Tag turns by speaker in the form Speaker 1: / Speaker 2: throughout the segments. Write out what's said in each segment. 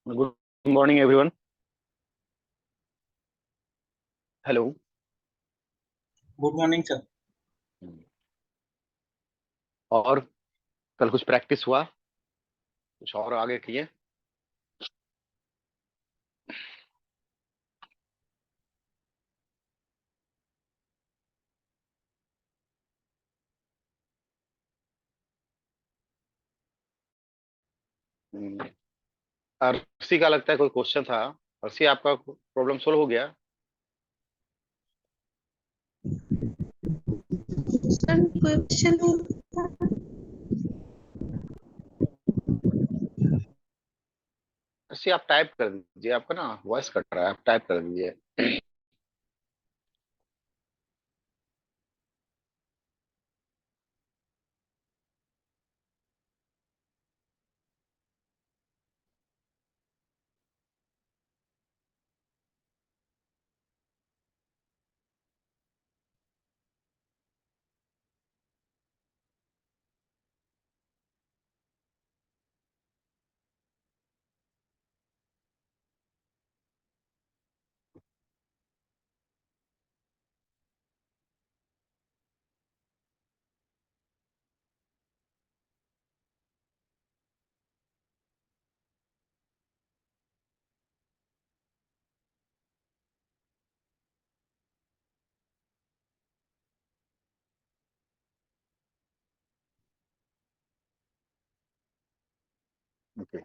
Speaker 1: Good morning everyone. Hello.
Speaker 2: Good morning sir.
Speaker 1: और कल कुछ प्रैक्टिस हुआ? कुछ और आगे किए? हम्म, अर्शी का लगता है कोई क्वेश्चन था। अर्शी, आपका प्रॉब्लम सोल्व हो गया?
Speaker 3: सर क्वेश्चन
Speaker 1: अर्शी, आप टाइप कर दीजिए, आपका ना वॉइस कट रहा है, आप टाइप कर दीजिए। ओके।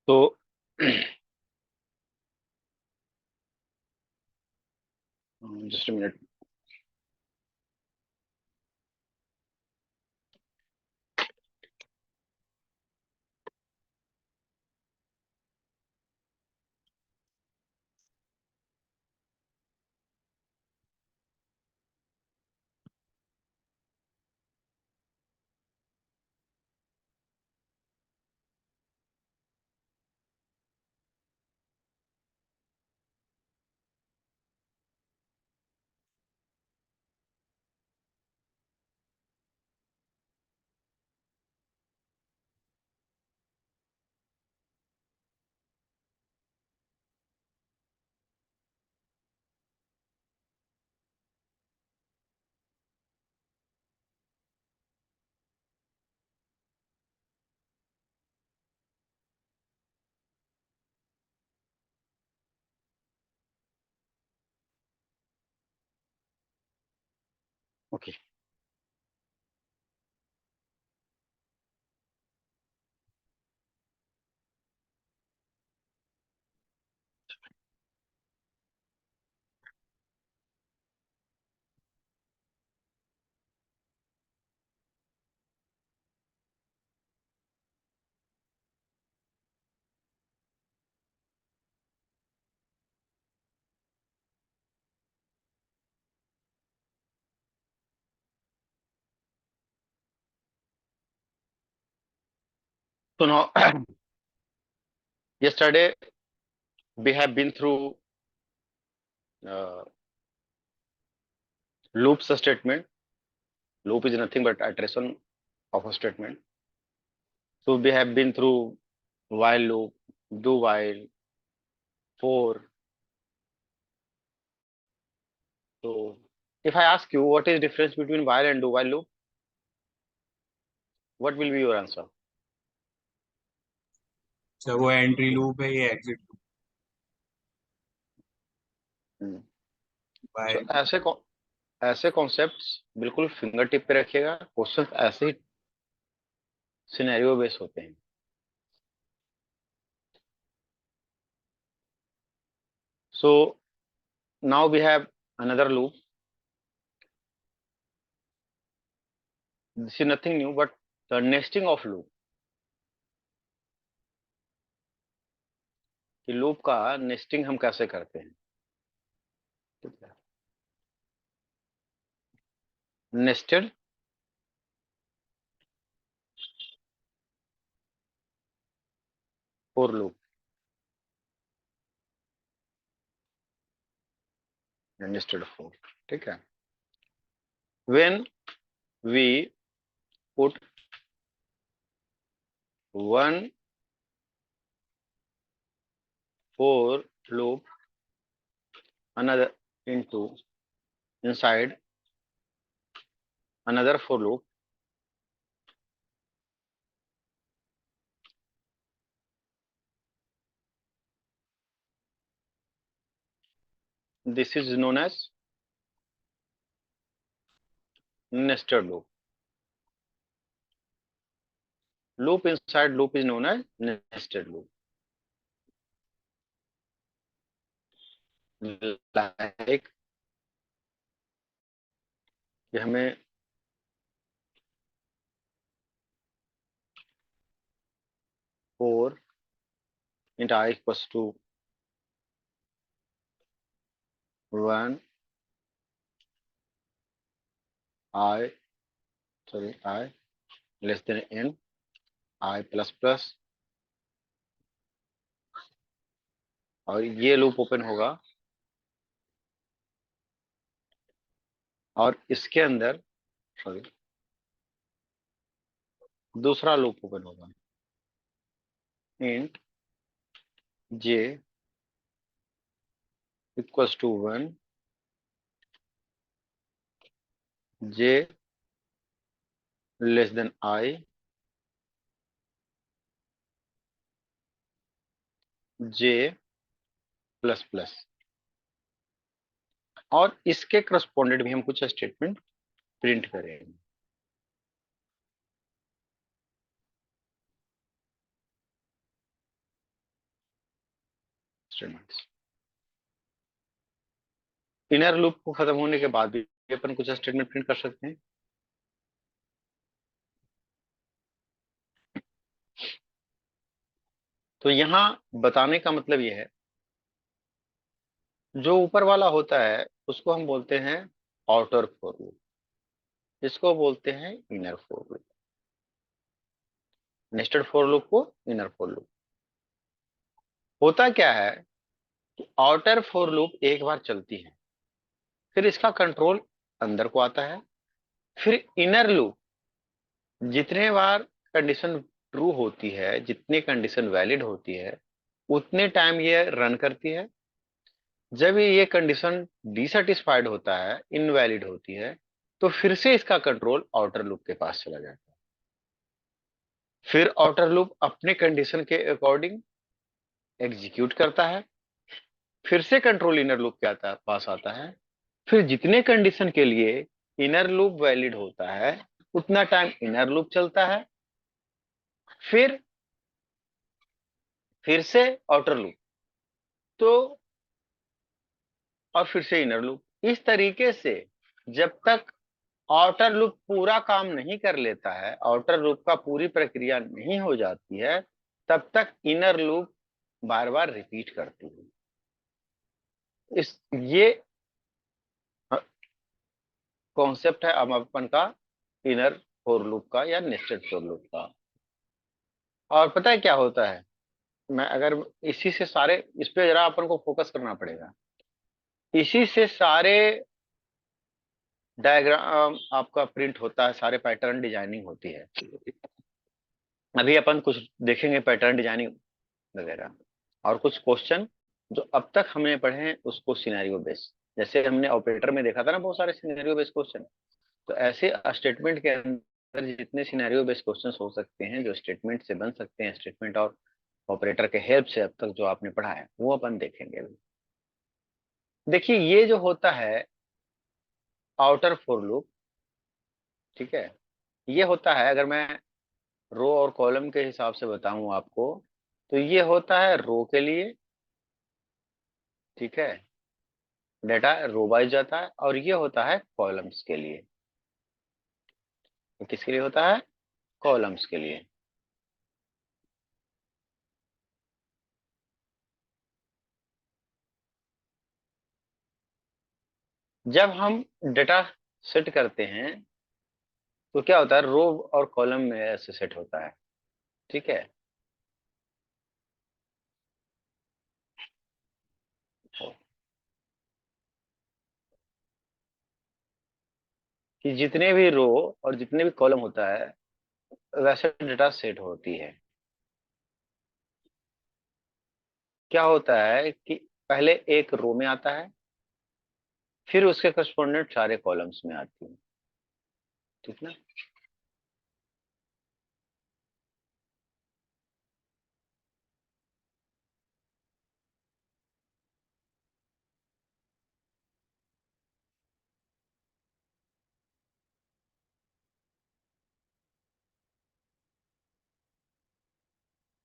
Speaker 1: तो जस्ट मिनट। ओके। तो now yesterday we have been through loops statement. Loop is nothing but iteration of a statement. So we have been through while loop, do while, for. So if I ask you what is difference between while and do while loop, what will be your answer?
Speaker 2: Sir वो entry loop है, ये exit loop
Speaker 1: hmm.
Speaker 2: Bye.
Speaker 1: So ऐसे concepts बिल्कुल finger tip पे रखिएगा। Questions ऐसे ही scenario base होते हैं। So now we have another loop. This is nothing new but the nesting of loop. कि लूप का नेस्टिंग हम कैसे करते हैं, ठीक है? Nested for loop, nested for, ठीक है. When we put one for loop another inside another for loop, this is known as nested loop. Loop inside loop is known as nested loop. Like कि हमें for int I equals to 1 I less than n I plus plus, और ये loop open होगा और इसके अंदर दूसरा loop open होगा int j equals to 1 j less than I j plus plus, और इसके करस्पॉन्डेंट भी हम कुछ स्टेटमेंट प्रिंट करेंगे. स्टेटमेंट्स इनर लूप को खत्म होने के बाद भी अपन कुछ स्टेटमेंट प्रिंट कर सकते हैं. तो यहां बताने का मतलब यह है, जो ऊपर वाला होता है उसको हम बोलते हैं आउटर फॉर लूप, इसको बोलते हैं inner for loop. Nested for loop को इनर फॉर लूप. होता क्या है कि आउटर फॉर लूप एक बार चलती है, फिर इसका कंट्रोल अंदर को आता है, फिर इनर लूप जितने बार कंडीशन ट्रू होती है, जितनी कंडीशन वैलिड होती है, उतने टाइम ये रन करती है. जब ये कंडीशन डिसैटिस्फाइड होता है, इनवैलिड होती है, तो फिर से इसका कंट्रोल आउटर लूप के पास चला जाता है. फिर आउटर लूप अपने कंडीशन के अकॉर्डिंग एग्जीक्यूट करता है, फिर से कंट्रोल इनर लूप के पास आता है. फिर जितने कंडीशन के लिए इनर लूप वैलिड होता है, उतना टाइम इनर लूप चलता है, फिर से आउटर लूप, तो और फिर से इनर लूप. इस तरीके से जब तक आउटर लूप पूरा काम नहीं कर लेता है, आउटर लूप का पूरी प्रक्रिया नहीं हो जाती है, तब तक इनर लूप बार बार रिपीट करती है. ये कॉन्सेप्ट है अब अपन का इनर फॉर लूप का या नेस्टेड फॉर लूप का. और पता है क्या होता है, मैं अगर इसी से सारे, इस पे जरा अपन को फोकस करना पड़ेगा. इसी से सारे डायग्राम आपका प्रिंट होता है, सारे पैटर्न डिजाइनिंग होती है. अभी अपन कुछ देखेंगे पैटर्न डिजाइनिंग वगैरह, और कुछ क्वेश्चन जो अब तक हमने पढ़े हैं उसको सिनेरियो बेस्ड. जैसे हमने ऑपरेटर में देखा था ना बहुत सारे सिनेरियो बेस्ड क्वेश्चन, तो ऐसे स्टेटमेंट के अंदर जितने सिनेरियो बेस्ड क्वेश्चन हो सकते हैं, जो स्टेटमेंट से बन सकते हैं, स्टेटमेंट और ऑपरेटर के हेल्प से अब तक जो आपने पढ़ा है, वो अपन देखेंगे. देखिए ये जो होता है आउटर फॉर लूप, ठीक है, ये होता है, अगर मैं रो और कॉलम के हिसाब से बताऊं आपको, तो ये होता है रो के लिए, ठीक है, डेटा रो वाइज जाता है, और ये होता है कॉलम्स के लिए. ये किसके लिए होता है? कॉलम्स के लिए. जब हम डेटा सेट करते हैं तो क्या होता है, रो और कॉलम में ऐसे सेट होता है, ठीक है. कि जितने भी रो और जितने भी कॉलम होता है वैसे डेटा सेट होती है। क्या होता है कि पहले एक रो में आता है, फिर उसके करस्पॉन्डेंट सारे कॉलम्स में आती है। ठीक ना।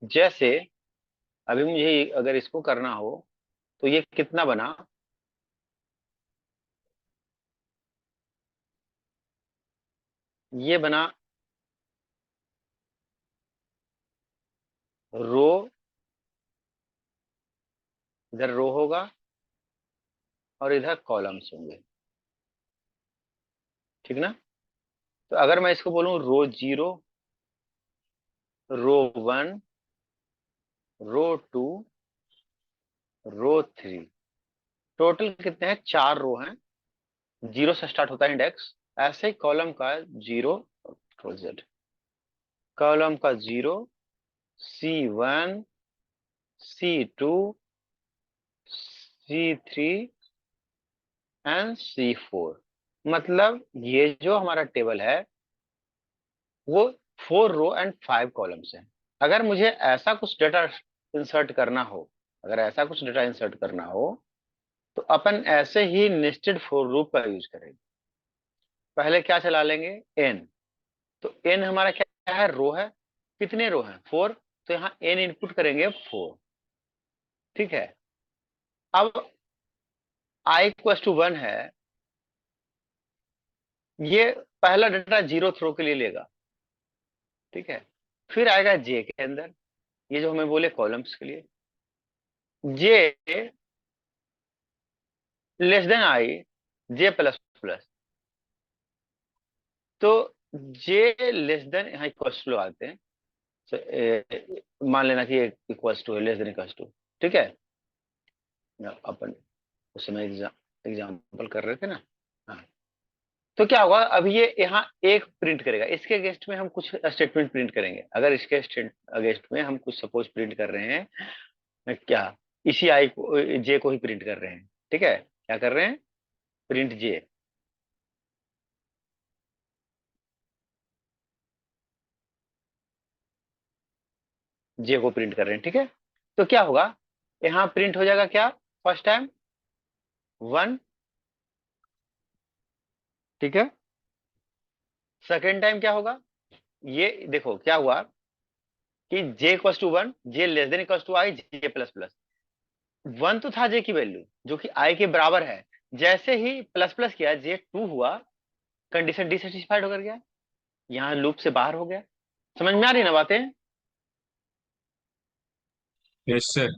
Speaker 1: जैसे अभी मुझे अगर इसको करना हो तो ये कितना बना, ये बना रो, इधर रो होगा और इधर कॉलम्स होंगे। ठीक ना। तो अगर मैं इसको बोलूं रो 0, रो 1, रो 2, रो 3, टोटल कितने हैं? 4 रो हैं। 0 से स्टार्ट होता है इंडेक्स। ऐसे ही कॉलम का 0, कॉलम का 0, C1, C2, C3 and C4। मतलब ये जो हमारा टेबल है वो 4 रो एंड 5 कॉलम्स है। अगर मुझे ऐसा कुछ डेटा इंसर्ट करना हो, अगर ऐसा कुछ डेटा इंसर्ट करना हो तो अपन ऐसे ही नेस्टेड फॉर लूप का यूज करेंगे। पहले क्या चला लेंगे? n। तो n हमारा क्या है? रो है। कितने रो हैं? 4। तो यहाँ n इनपुट करेंगे 4। ठीक है। अब i इक्वल टू 1 है, ये पहला डेटा 0 थ्रो के लिए लेगा। ठीक है। फिर आएगा j के अंदर, ये जो हमें बोले कॉलम्स के लिए, j less than i, j plus plus. तो j लेस देन यहाँ इक्वल्स टू आते हैं। मान लेना कि इक्वल्स टू है, लेस देन इक्वल्स टू। ठीक है। अपन उस समय एग्जाम्पल कर रहे थे ना। हाँ। तो क्या होगा? अभी ये यहाँ एक प्रिंट करेगा, इसके अगेंस्ट में हम कुछ स्टेटमेंट प्रिंट करेंगे। अगर इसके अगेंस्ट में हम कुछ सपोज प्रिंट कर रहे हैं, क्या इसी आई को, जे को ही प्रिंट कर रहे हैं। ठीक है। क्या कर रहे हैं? प्रिंट जे। जे को प्रिंट कर रहे हैं। ठीक है। तो क्या होगा? यहाँ प्रिंट हो जाएगा क्या? First time 1। ठीक है। सेकेंड टाइम क्या होगा? ये देखो क्या हुआ कि j equal to 1, J less than equal to I, j plus plus. 1 तो था जे की वैल्यू जो कि आई के बराबर है। जैसे ही प्लस प्लस किया, जे 2 हुआ, कंडीशन डिससेटिस्फाइड होकर गया, यहाँ लूप से बाहर हो गया। समझ में आ रही ना बातें?
Speaker 2: Yes sir.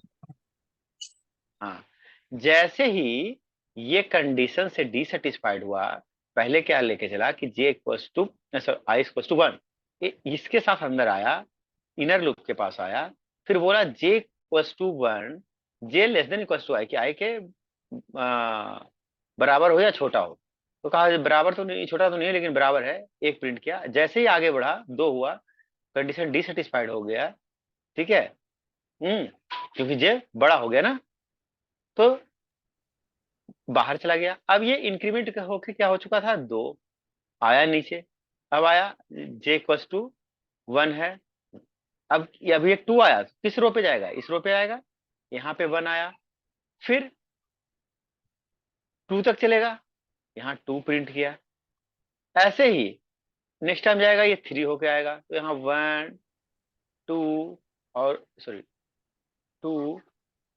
Speaker 1: हाँ। जैसे ही ये कंडीशन से डिससेटिस्फाइड हुआ, पहले क्या लेके चला कि J equals to, I equals to 1, इसके साथ अंदर आया, इनर लूप के पास आया। फिर बोला J equals to 1, J less than equals to I, कि आई के बराबर हो या छोटा हो। तो कहा बराबर तो नहीं, छोटा तो नहीं है, लेकिन बराबर है। एक प्रिंट किया। जैसे ही आगे बढ़ा, 2 हुआ, कंडीशन डिससेटिस्फाइड हो गया। ठीक है। हम्म। क्योंकि जे बड़ा हो गया ना, तो बाहर चला गया। अब ये इंक्रीमेंट होके क्या हो चुका था? 2 आया नीचे। अब आया जे इक्वल्स टू 1 है। अब अभी एक 2 आया, किस रो पे जाएगा? इस रो पे आएगा। यहाँ पे 1 आया, फिर 2 तक चलेगा, यहाँ 2 प्रिंट किया। ऐसे ही नेक्स्ट टाइम जाएगा, ये 3 होके आएगा, तो यहाँ 1, 2 और सॉरी 2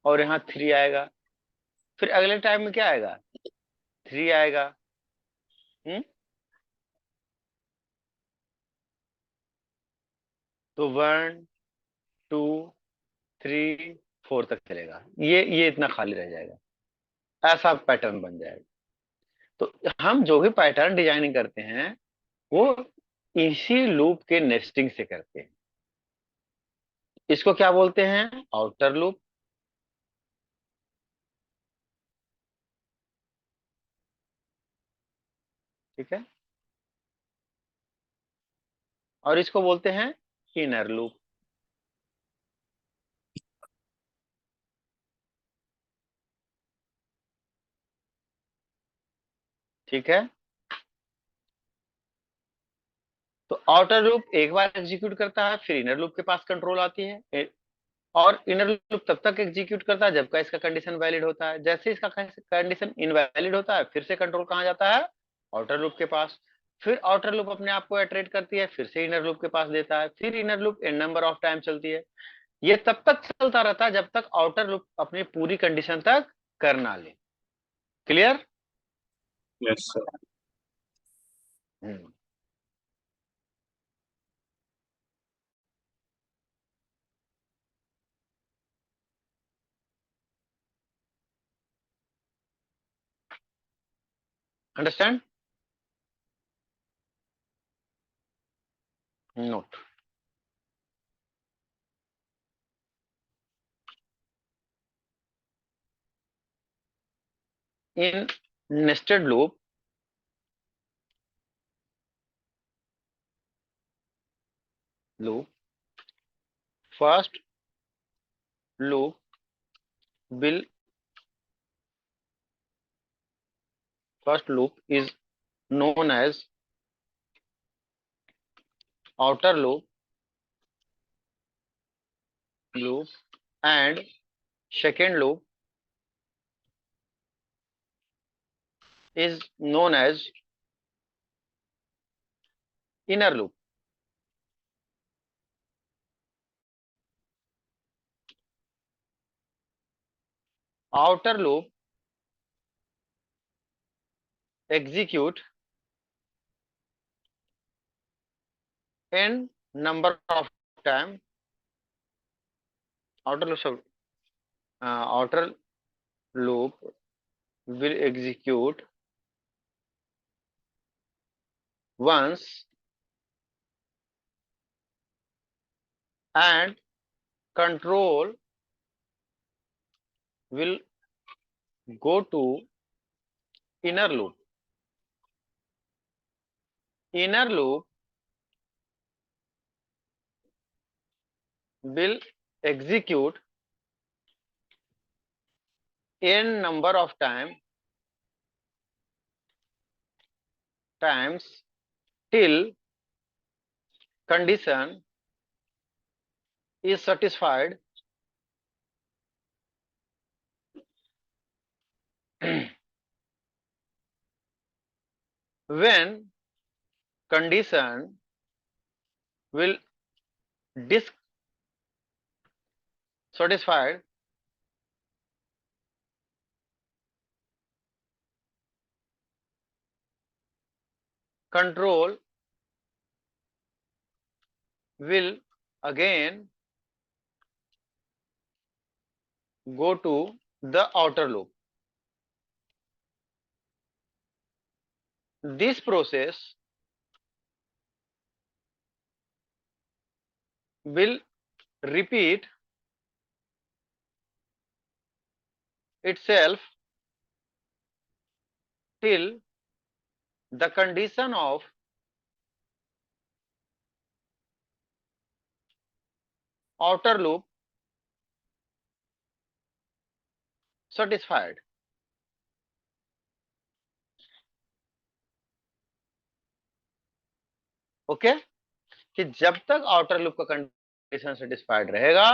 Speaker 1: और यहाँ 3 आएगा। फिर अगले टाइम में क्या आएगा? 3 आएगा। तो 1, 2, 3, 4 तक चलेगा। ये इतना खाली रह जाएगा। ऐसा पैटर्न बन जाएगा। तो हम जो भी पैटर्न डिजाइनिंग करते हैं वो इसी लूप के नेस्टिंग से करते हैं। इसको क्या बोलते हैं? Outer loop. ठीक है। और इसको बोलते हैं इनर लूप। ठीक है, तो आउटर लूप एक बार एग्जीक्यूट करता है, फिर इनर लूप के पास कंट्रोल आती है और इनर लूप तब तक एग्जीक्यूट करता है जब का इसका कंडीशन वैलिड होता है। जैसे इसका कंडीशन इनवैलिड होता है, फिर से कंट्रोल कहाँ जाता है, आउटर लूप के पास। फिर आउटर लूप अपने आप को इटरेट करती है, फिर से इनर लूप के पास देता है, फिर inner loop n number of time चलती है। ये तब तक चलता रहता है जब तक आउटर लूप अपनी पूरी कंडीशन तक कर ना ले। Clear?
Speaker 2: Yes sir.
Speaker 1: Understand? Note. in nested loop first loop will first loop is known as outer loop and second loop is known as inner loop. Outer loop execute n number of time. Outer loop will execute once and control will go to inner loop. Inner loop will execute n number of times till condition is satisfied when condition will dissatisfied control will again go to the outer loop. This process will repeat itself till the condition of outer loop satisfied. Okay, कि जब तक outer loop का condition satisfied रहेगा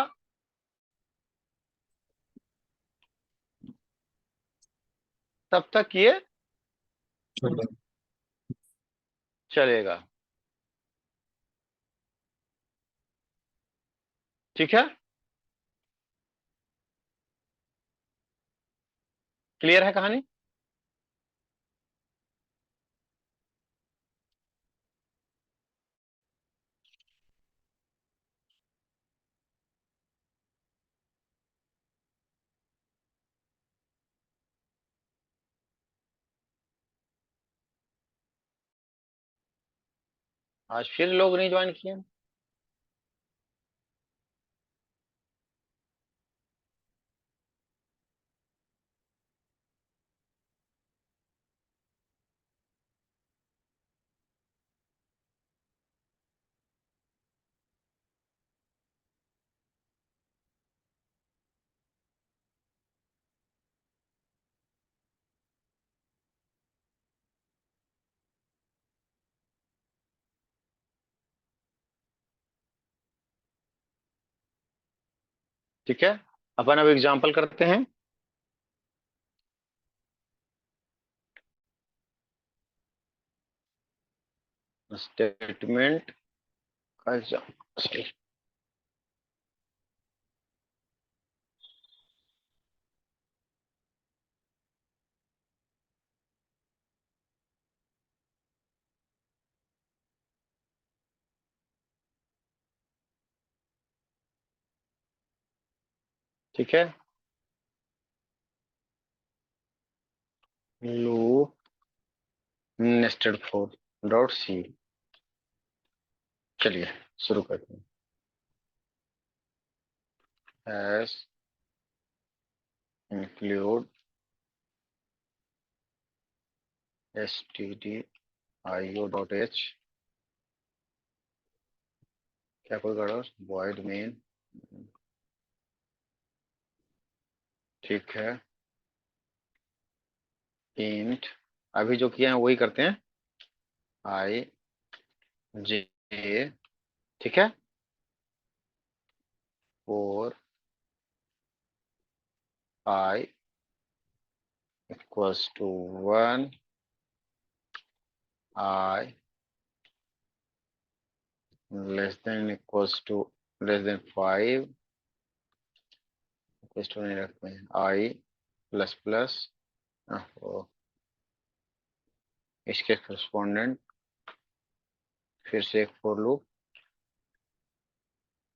Speaker 1: तब तक ये
Speaker 2: चलो।
Speaker 1: चलेगा। ठीक है, क्लियर है कहानी? आज फिर लोग नहीं ज्वाइन किए। ठीक है, अपन अब एग्जाम्पल करते हैं। स्टेटमेंट का एग्जाम्पल। ठीक है, loop nested for dot c. चलिए शुरू करते हैं। एस इंक्लूड stdio.h, क्या कोई गड़बड़, वॉइड मेन। ठीक है, इंट, अभी जो किया है वही करते हैं, आई जे, ठीक है, और I equals to 1, I less than equals to less than 5, equals to नहीं रखते हैं, आई प्लस प्लस, इसके करस्पॉन्डेंट फिर से एक for loop,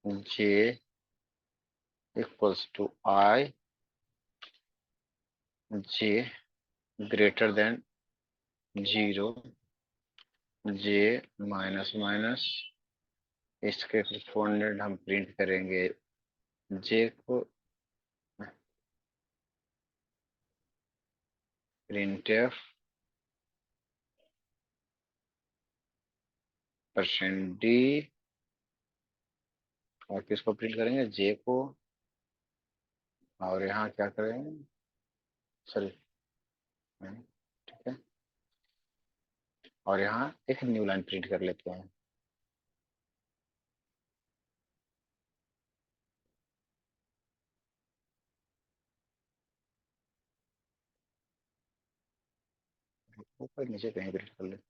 Speaker 1: J equals to I J greater than 0, J minus minus, इसके करस्पॉन्डेंट हम प्रिंट करेंगे जे को, प्रिंटफ %d, और किसको प्रिंट करेंगे, जे को, और यहाँ क्या करेंगे, सॉरी, ठीक है, और यहाँ एक न्यू लाइन प्रिंट कर लेते हैं। ऊपर नीचे कहीं प्रिंट कर लेते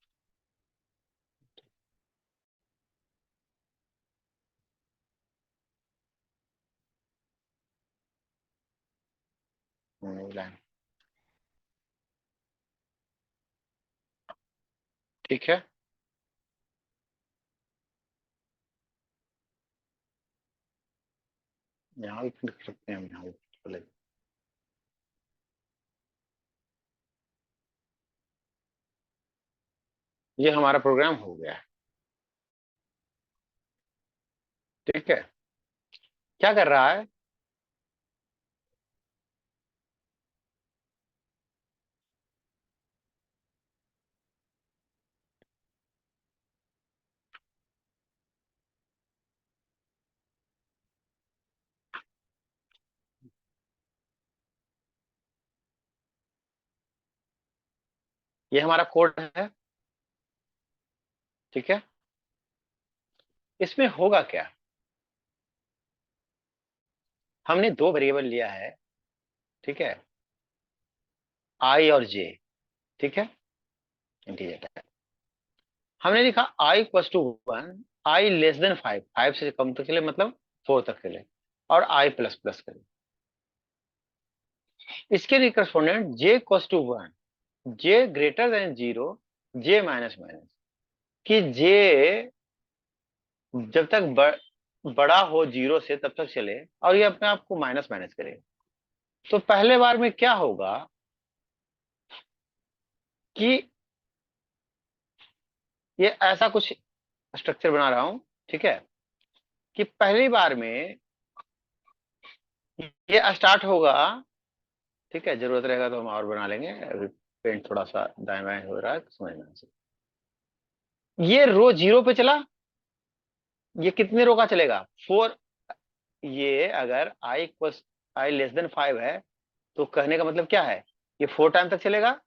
Speaker 1: हैं, न्यू लाइन। ठीक है, यहाँ भी प्रिंट कर सकते हैं हम, यहाँ भी कर लेते हैं। ये हमारा प्रोग्राम हो गया है। ठीक है, क्या कर रहा है, ये हमारा कोड है। ठीक है, इसमें होगा क्या, हमने दो वेरिएबल लिया है, ठीक है, आई और जे, ठीक है, इंटीजर। हमने लिखा I equal to 1, I less than 5, 5 से कम तक चले मतलब 4 तक चले, और आई प्लस प्लस करें। इसके लिए correspondent j equal to 1, j greater than 0, J minus minus, कि जे जब तक बड़ा हो 0 से तब तक चले, और ये अपने आप को माइनस माइनस करे। तो पहले बार में क्या होगा कि ये ऐसा कुछ स्ट्रक्चर बना रहा हूं, ठीक है, कि पहली बार में ये स्टार्ट होगा, ठीक है, जरूरत रहेगा तो हम और बना लेंगे, अभी पेंट थोड़ा सा दाएं बाएं हो रहा है, समझना चाहिए। ये रो 0 पे चला, ये कितने रो का चलेगा, 4। ये अगर आई लेस देन 5 है, तो कहने का मतलब क्या है, ये 4 टाइम तक चलेगा,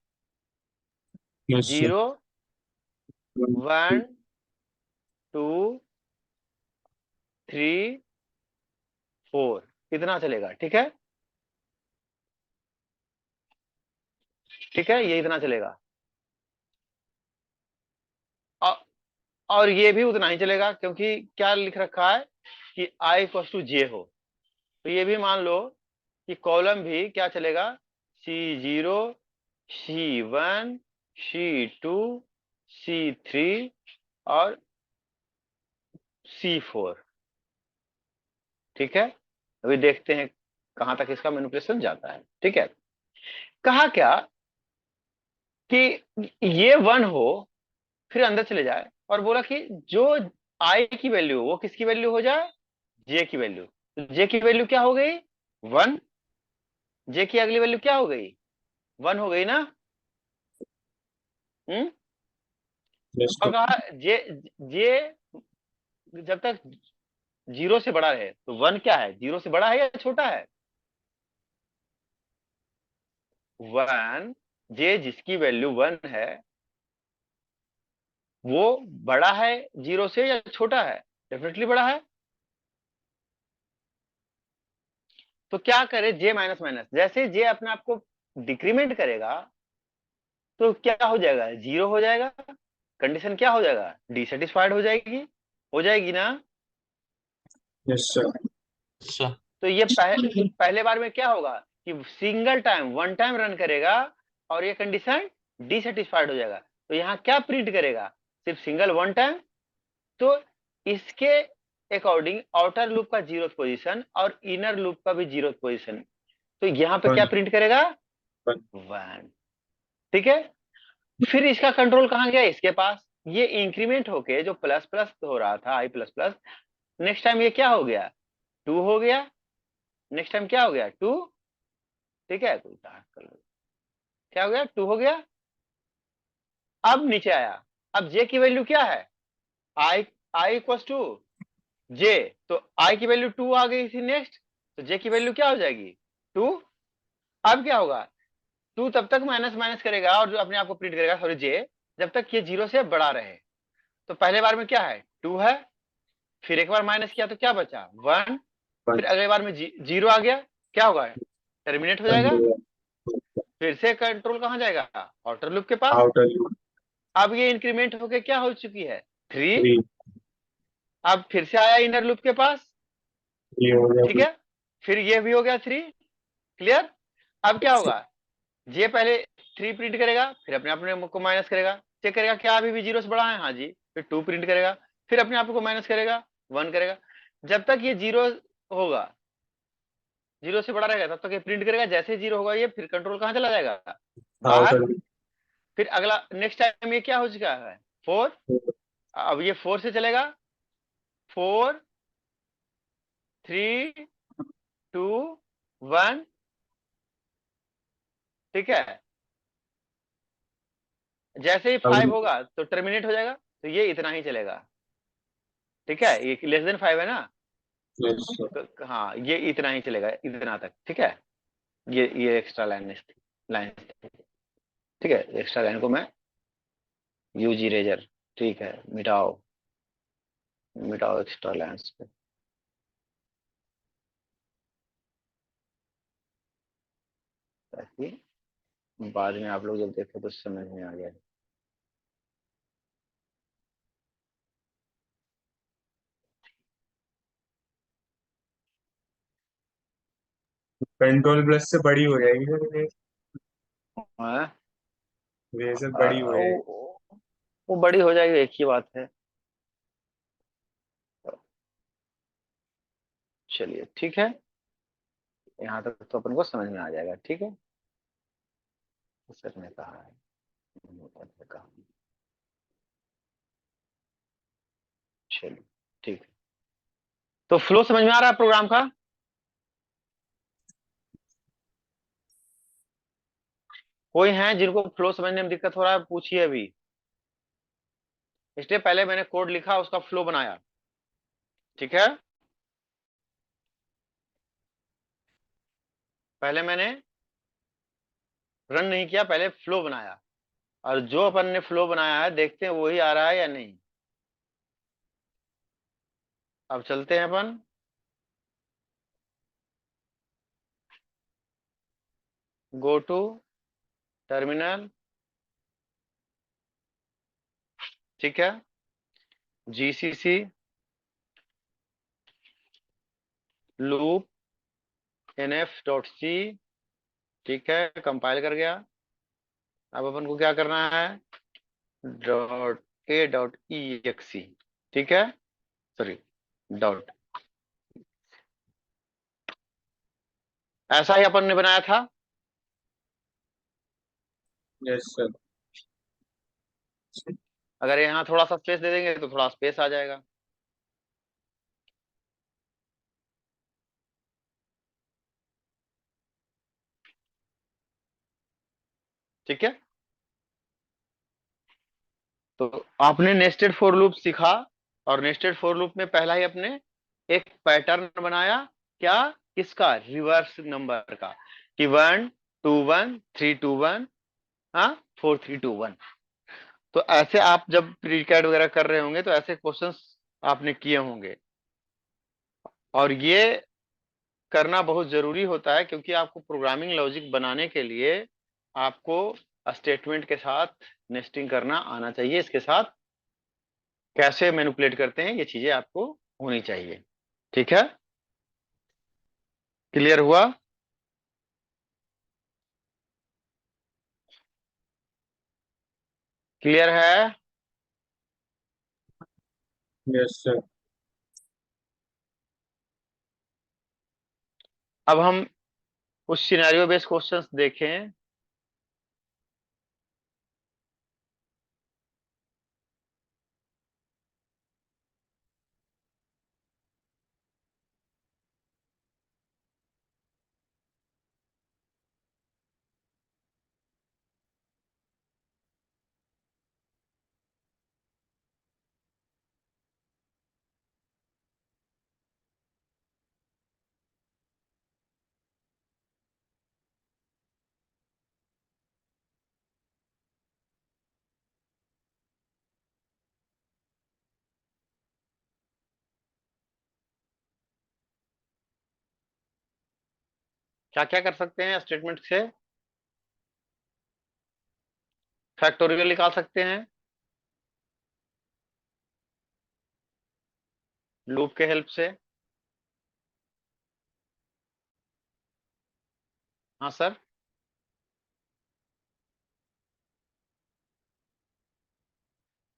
Speaker 2: Yes, sir.
Speaker 1: 0
Speaker 2: One,
Speaker 1: 1
Speaker 2: two,
Speaker 1: 2 3 4, इतना चलेगा, ठीक है, ठीक है, ये इतना चलेगा। औ- और ये भी उतना ही चलेगा, क्योंकि क्या लिख रखा है कि i इक्वल टू जे हो। तो ये भी मान लो कि कॉलम भी क्या चलेगा, C0, C1, C2, C3 और C4, ठीक है। अभी देखते हैं कहां तक इसका मैनिपुलेशन जाता है, ठीक है। कहा क्या कि ये 1 हो, फिर अंदर चले जाए और बोला कि जो आई की वैल्यू वो किसकी वैल्यू हो जाए, जे की वैल्यू। तो जे की वैल्यू क्या हो गई, 1। जे की अगली वैल्यू क्या हो गई, 1 हो गई ना। हम्म।
Speaker 2: यस
Speaker 1: और
Speaker 2: सर।
Speaker 1: कहा जे जे जब तक 0 से बड़ा रहे, तो 1 क्या है, 0 से बड़ा है या छोटा है, 1। जे जिसकी वैल्यू 1 है वो बड़ा है 0 से या छोटा है, डेफिनेटली बड़ा है। तो क्या करे, जे माइनस माइनस, जैसे जे अपने आप को डिक्रीमेंट करेगा तो क्या हो जाएगा, 0 हो जाएगा। कंडीशन क्या हो जाएगा, डिसेटिस्फाइड हो जाएगी ना।
Speaker 2: Yes sir.
Speaker 4: अच्छा।
Speaker 1: तो ये पहले बार में क्या होगा कि single time, one time run करेगा और ये कंडीशन डिसेटिस्फाइड हो जाएगा। तो यहाँ क्या प्रिंट करेगा, सिर्फ सिंगल वन टाइम। तो इसके अकॉर्डिंग आउटर लूप का 0th पोजीशन और इनर लूप का भी 0th पोजीशन। तो यहाँ पे क्या प्रिंट करेगा, 1, ठीक है। फिर इसका कंट्रोल कहाँ गया, इसके पास। ये इंक्रीमेंट होके जो प्लस प्लस हो रहा था, i plus plus, next time ये क्या हो गया, 2 हो गया। नेक्स्ट टाइम क्या हो गया, 2, ठीक है। कोई कर लो, क्या हो गया, 2 हो गया। अब नीचे आया, अब जे की वैल्यू क्या है, आई आई इक्वल टू जे। तो आई की वैल्यू 2 आ गई थी नेक्स्ट, तो जे की वैल्यू क्या हो जाएगी, 2। अब क्या होगा, 2 तब तक माइनस माइनस करेगा और जो अपने आप को प्रिंट करेगा, सॉरी जे, जब तक ये 0 से बड़ा रहे। तो पहले बार में क्या है, 2 है, फिर एक बार माइनस किया तो क्या बचा, 1। फिर अगले बार में 0 आ गया, क्या होगा, टर्मिनेट हो जाएगा। फिर से कंट्रोल कहाँ जाएगा, आउटर लूप के पास।
Speaker 2: आउटर लूप
Speaker 1: अब ये इंक्रीमेंट होके क्या हो चुकी है, 3।
Speaker 2: 3
Speaker 1: अब फिर से आया इनर लूप के पास,
Speaker 2: ये हो गया
Speaker 1: ठीक है। फिर ये भी हो गया 3, क्लियर। अब क्या होगा, जे पहले 3 प्रिंट करेगा, फिर अपने आप को माइनस करेगा, चेक करेगा क्या अभी भी 0 से बड़ा है, हाँ जी। फिर 2 प्रिंट करेगा, फिर अपने आप को माइनस करेगा, 1 करेगा। जब तक ये 0 होगा, 0 से बड़ा रहेगा, तब तक ये प्रिंट करेगा। जैसे 0 होगा ये, फिर कंट्रोल कहाँ चला जाएगा,
Speaker 2: आउटर
Speaker 1: बाहर।
Speaker 2: लूप
Speaker 1: फिर अगला नेक्स्ट टाइम ये क्या हो चुका है, 4। अब ये 4 से चलेगा, 4, 3, 2, 1, ठीक है। जैसे ही 5 होगा तो टर्मिनेट हो जाएगा, तो ये इतना ही चलेगा, ठीक है। ये लेस देन 5 है ना,
Speaker 2: यस सर।
Speaker 1: तो हाँ ये इतना ही चलेगा, इतना तक, ठीक है। ये एक्स्ट्रा लाइन, ठीक है। एक्स्ट्रा लाइन को मैं यूज इरेजर, ठीक है, मिटाओ, मिटाओ एक्स्ट्रा लाइन्स को, ताकि बाद में आप लोग जब देखो तो समझ में आ जाए।
Speaker 2: कंट्रोल प्लस से बड़ी हो जाएगी सर ये,
Speaker 1: हाँ,
Speaker 2: वैसे बड़ी हो जाएगी।
Speaker 1: वो बड़ी हो जाएगी, एक ही बात है। चलिए ठीक है, यहाँ तक तो अपन को समझ में आ जाएगा, ठीक है। सर ने कहा है, कहा, चलिए ठीक है। तो फ्लो समझ में आ रहा है प्रोग्राम का, कोई है जिनको फ्लो समझने में दिक्कत हो रहा है, पूछिए अभी। इसलिए पहले मैंने कोड लिखा, उसका फ्लो बनाया, ठीक है। पहले मैंने रन नहीं किया, पहले फ्लो बनाया, और जो अपन ने फ्लो बनाया है देखते हैं वही आ रहा है या नहीं। अब चलते हैं अपन, गो टू टर्मिनल, ठीक है, GCC loop NF dot c, ठीक है, कंपाइल कर गया। अब अपन को क्या करना है, dot a dot e exe, ठीक है, सॉरी, डॉट, ऐसा ही अपन ने बनाया था।
Speaker 2: Yes sir.
Speaker 1: अगर यहाँ थोड़ा सा स्पेस दे देंगे तो थोड़ा स्पेस आ जाएगा। ठीक है, तो आपने नेस्टेड फॉर लूप सीखा, और नेस्टेड फॉर लूप में पहला ही अपने एक पैटर्न बनाया, क्या, किसका, रिवर्स नंबर का, कि 1 2 1 3 2 1, हाँ, 4 3 2 1। तो ऐसे आप जब प्री कैड वगैरह कर रहे होंगे तो ऐसे क्वेश्चंस आपने किए होंगे, और ये करना बहुत जरूरी होता है, क्योंकि आपको प्रोग्रामिंग लॉजिक बनाने के लिए आपको स्टेटमेंट के साथ नेस्टिंग करना आना चाहिए, इसके साथ कैसे मैनिपुलेट करते हैं ये चीजें आपको होनी चाहिए। ठीक है, क्लियर हुआ? क्लियर है?
Speaker 2: Yes sir.
Speaker 1: अब हम कुछ सिनेरियो बेस्ड क्वेश्चंस देखें। क्या क्या कर सकते हैं स्टेटमेंट से? फैक्टोरियल निकाल सकते हैं लूप के हेल्प से। हाँ सर,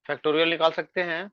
Speaker 1: फैक्टोरियल निकाल सकते हैं।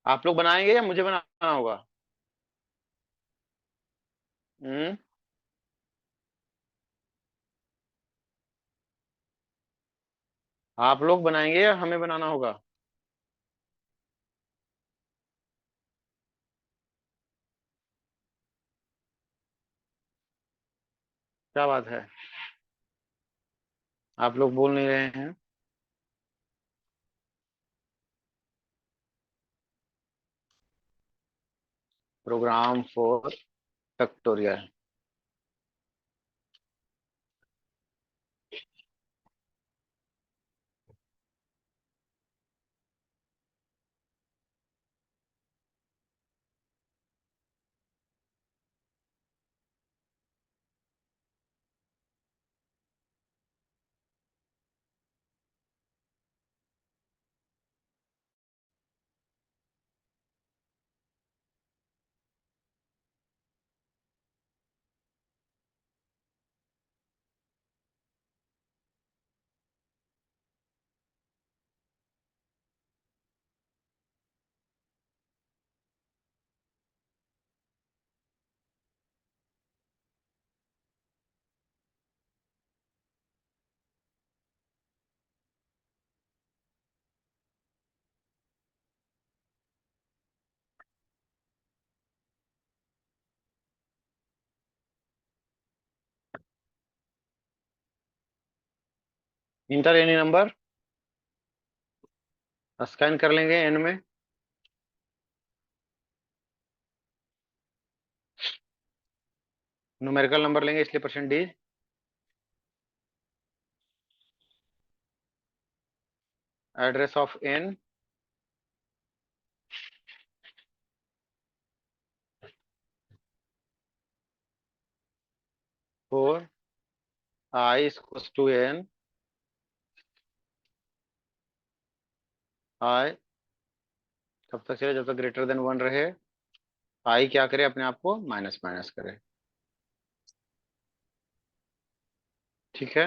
Speaker 1: आप लोग बनाएंगे या मुझे बनाना होगा? हम्म, आप लोग बनाएंगे या हमें बनाना होगा? क्या बात है, आप लोग बोल नहीं रहे हैं। Program for factorial. Enter any number scan कर लेंगे एन में। न्यूमेरिकल नंबर लेंगे इसलिए percentage. Address of N for I equals to N I कब तक चले, जब तक ग्रेटर देन 1 रहे। आई क्या करे, अपने आप को माइनस माइनस करे। ठीक है,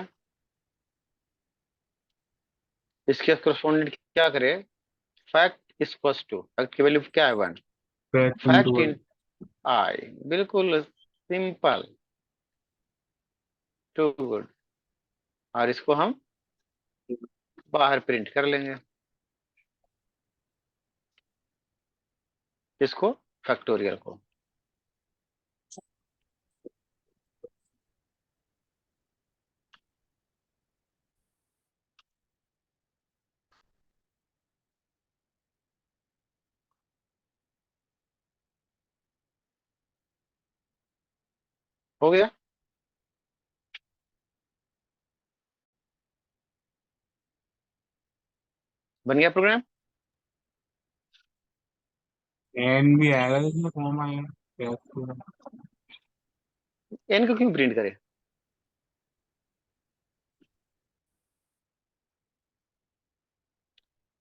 Speaker 1: इसके करस्पॉन्डेंट क्या करे, फैक्ट इक्वल्स टू, फैक्ट की वैल्यू क्या है 1,
Speaker 2: फैक्ट
Speaker 1: फैक्ट
Speaker 2: इंटू
Speaker 1: इन आई। बिल्कुल सिंपल, टू गुड। और इसको हम बाहर प्रिंट कर लेंगे, इसको फैक्टोरियल को। हो गया, बन गया प्रोग्राम।
Speaker 2: एन भी आएगा, इसमें कॉमा आएगा फैक्ट पूरा।
Speaker 1: एन को क्यों प्रिंट करे,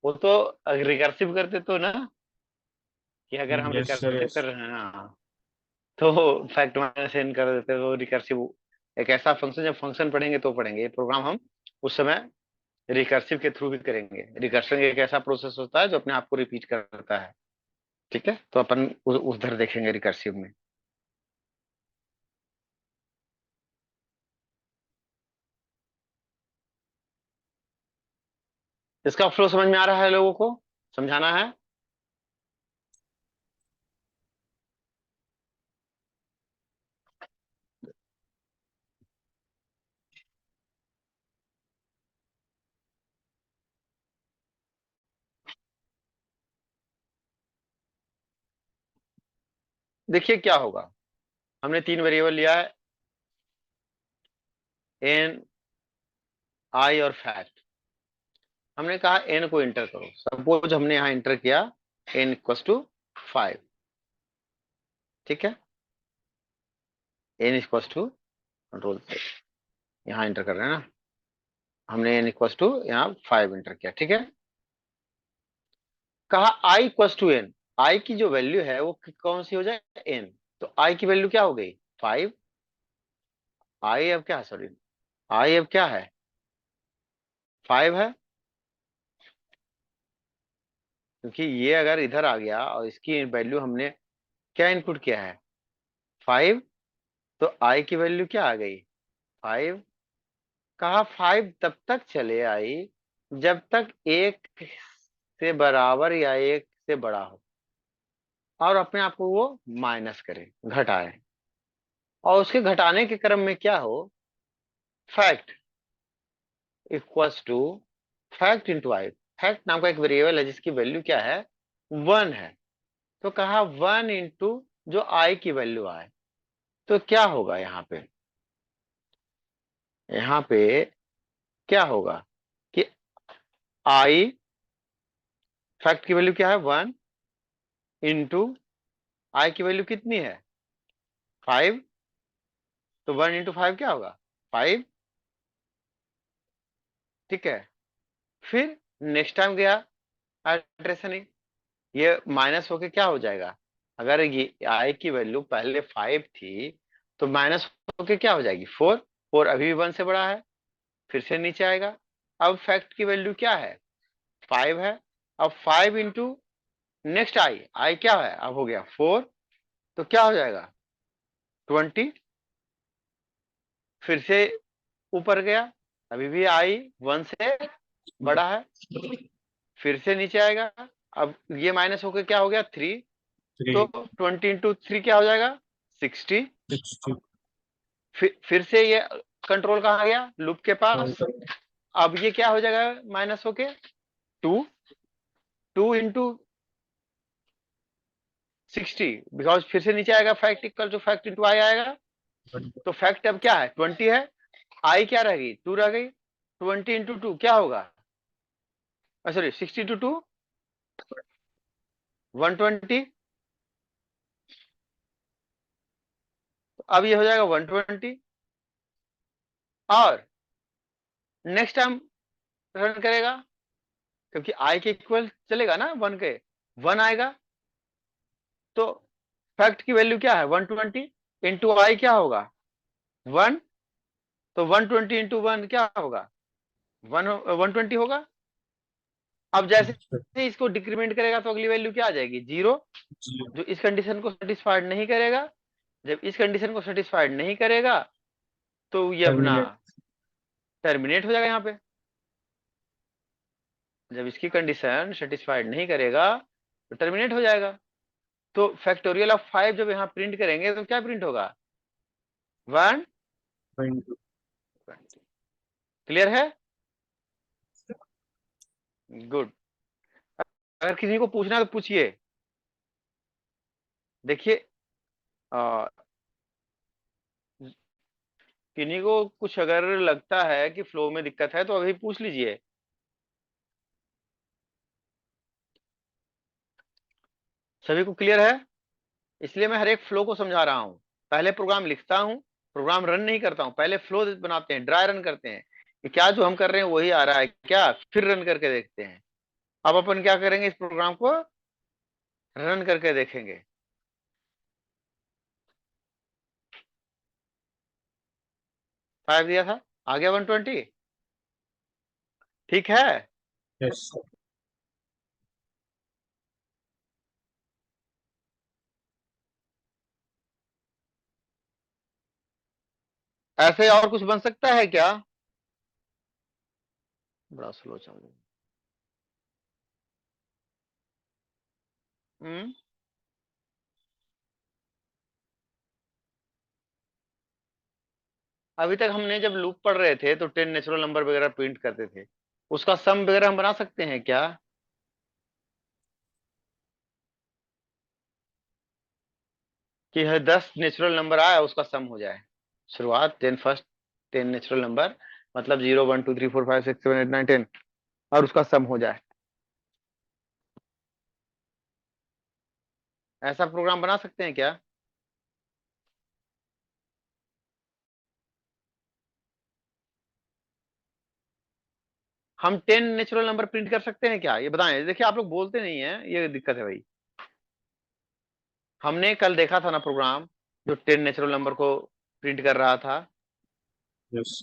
Speaker 1: वो तो रिकर्सिव करते तो ना, कि अगर हम
Speaker 2: यस सर,
Speaker 1: रिकर्सिव
Speaker 2: यस।
Speaker 1: कर रहे हैं हाँ, तो फैक्ट माइनस एन कर देते तो रिकर्सिव एक ऐसा फंक्शन, जब फंक्शन पढ़ेंगे तो पढ़ेंगे, ये प्रोग्राम हम उस समय रिकर्सिव के थ्रू भी करेंगे। रिकर्शन एक ऐसा प्रोसेस होता है जो अपने आप को रिपीट करता है। ठीक है, तो अपन उधर देखेंगे रिकर्सिव में। इसका फ्लो समझ में आ रहा है लोगों को, समझाना है। देखिए क्या होगा, हमने 3 वेरिएबल लिया है, एन आई और फैक्ट। हमने कहा एन को इंटर करो, सपोज हमने यहां इंटर किया एन इक्वल टू 5। ठीक है, एन इक्वल टू, कंट्रोल यहाँ इंटर कर रहे हैं ना, हमने एन इक्वल टू यहाँ 5 इंटर किया। ठीक है, कहा आई इक्वल टू एन, आई की जो वैल्यू है वो कौन सी हो जाए, एन। तो आई की वैल्यू क्या हो गई, 5। आई अब क्या है, सॉरी, आई अब क्या है, 5 है। क्योंकि ये अगर इधर आ गया और इसकी वैल्यू हमने क्या इनपुट किया है, 5, तो आई की वैल्यू क्या आ गई, 5। कहा 5 तब तक चले आई जब तक 1 से बराबर या 1 से बड़ा हो, और अपने आप को वो माइनस करे, घटाए। और उसके घटाने के क्रम में क्या हो, fact equals to fact into i. Fact नाम का एक वेरिएबल है जिसकी वैल्यू क्या है, 1 है। तो कहा 1 इंटू जो आई की वैल्यू आए। तो क्या होगा यहाँ पे, यहाँ पे क्या होगा कि आई, फैक्ट की वैल्यू क्या है 1 इंटू आई की वैल्यू कितनी है 5। तो 1 इंटू 5 क्या होगा, 5। ठीक है, फिर नेक्स्ट टाइम गया एड्रेसन, ये माइनस होके क्या हो जाएगा, अगर ये आई की वैल्यू पहले 5 थी तो माइनस होके क्या हो जाएगी 4। 4 अभी भी 1 से बड़ा है, फिर से नीचे आएगा। अब फैक्ट की वैल्यू क्या है, 5 है। अब 5 इंटू नेक्स्ट आई, आई क्या है, अब हो गया 4, तो क्या हो जाएगा 20। फिर से ऊपर गया, अभी भी आई 1 से बड़ा है, फिर से नीचे आएगा। अब ये माइनस होकर क्या हो गया 3,
Speaker 2: थ्री
Speaker 1: तो 20 इंटू 3 क्या हो जाएगा 60।
Speaker 2: 60।
Speaker 1: फिर से ये कंट्रोल कहाँ गया, लूप के पास। अब ये क्या हो जाएगा माइनस होके 2 into 60, बिकॉज फिर से नीचे आएगा fact equal to fact into I आएगा। तो फैक्ट अब क्या है 20 है, आई क्या रह गई 2 रह गई, 20 into 2 क्या होगा, सॉरी 60 into 2 120। अब ये हो जाएगा 120 और नेक्स्ट टाइम रन करेगा क्योंकि आई के इक्वल चलेगा ना 1 के, 1 आएगा। तो फैक्ट की वैल्यू क्या है 120 इंटू आई क्या होगा 1, तो 120 into 1 क्या होगा 120 होगा। अब जैसे ही इसको डिक्रीमेंट करेगा तो अगली वैल्यू क्या आ जाएगी 0, जो इस कंडीशन को सेटिस्फाइड नहीं करेगा। जब इस कंडीशन को सेटिस्फाइड नहीं करेगा तो ये अपना टर्मिनेट हो जाएगा यहाँ पे। जब इसकी कंडीशन सेटिस्फाइड नहीं करेगा तो टर्मिनेट हो जाएगा। तो फैक्टोरियल ऑफ 5 जब यहाँ प्रिंट करेंगे तो क्या प्रिंट होगा 1। क्लियर है, गुड। अगर किसी को पूछना है तो पूछिए। देखिए किन्हीं को कुछ अगर लगता है कि फ्लो में दिक्कत है तो अभी पूछ लीजिए। सभी को क्लियर है, इसलिए मैं हर एक फ्लो को समझा रहा हूं। पहले प्रोग्राम लिखता हूं, प्रोग्राम रन नहीं करता हूं, पहले फ्लो बनाते हैं, ड्राई रन करते हैं कि क्या जो हम कर रहे हैं वही आ रहा है क्या, फिर रन करके देखते हैं। अब अपन क्या करेंगे इस प्रोग्राम को रन करके देखेंगे। 5 दिया था, आ गया 120। ठीक है,
Speaker 2: यस
Speaker 1: ऐसे और कुछ बन सकता है क्या, बड़ा स्लो चल रहा है। हम्म, अभी तक हमने जब लूप पढ़ रहे थे तो 10 नेचुरल नंबर वगैरह प्रिंट करते थे, उसका सम वगैरह हम बना सकते हैं क्या, कि 10 नेचुरल नंबर आया उसका सम हो जाए। शुरुआत 10 फर्स्ट 10 नेचुरल नंबर मतलब 0 1 2 3 4 5 6 7 8 9 10 और उसका सम हो जाए। ऐसा प्रोग्राम बना सकते हैं क्या। हम 10 नेचुरल नंबर प्रिंट कर सकते हैं क्या, ये बताएं। देखिए आप लोग बोलते नहीं है, ये दिक्कत है भाई। हमने कल देखा था ना प्रोग्राम जो 10 नेचुरल नंबर को प्रिंट कर रहा था,
Speaker 2: यस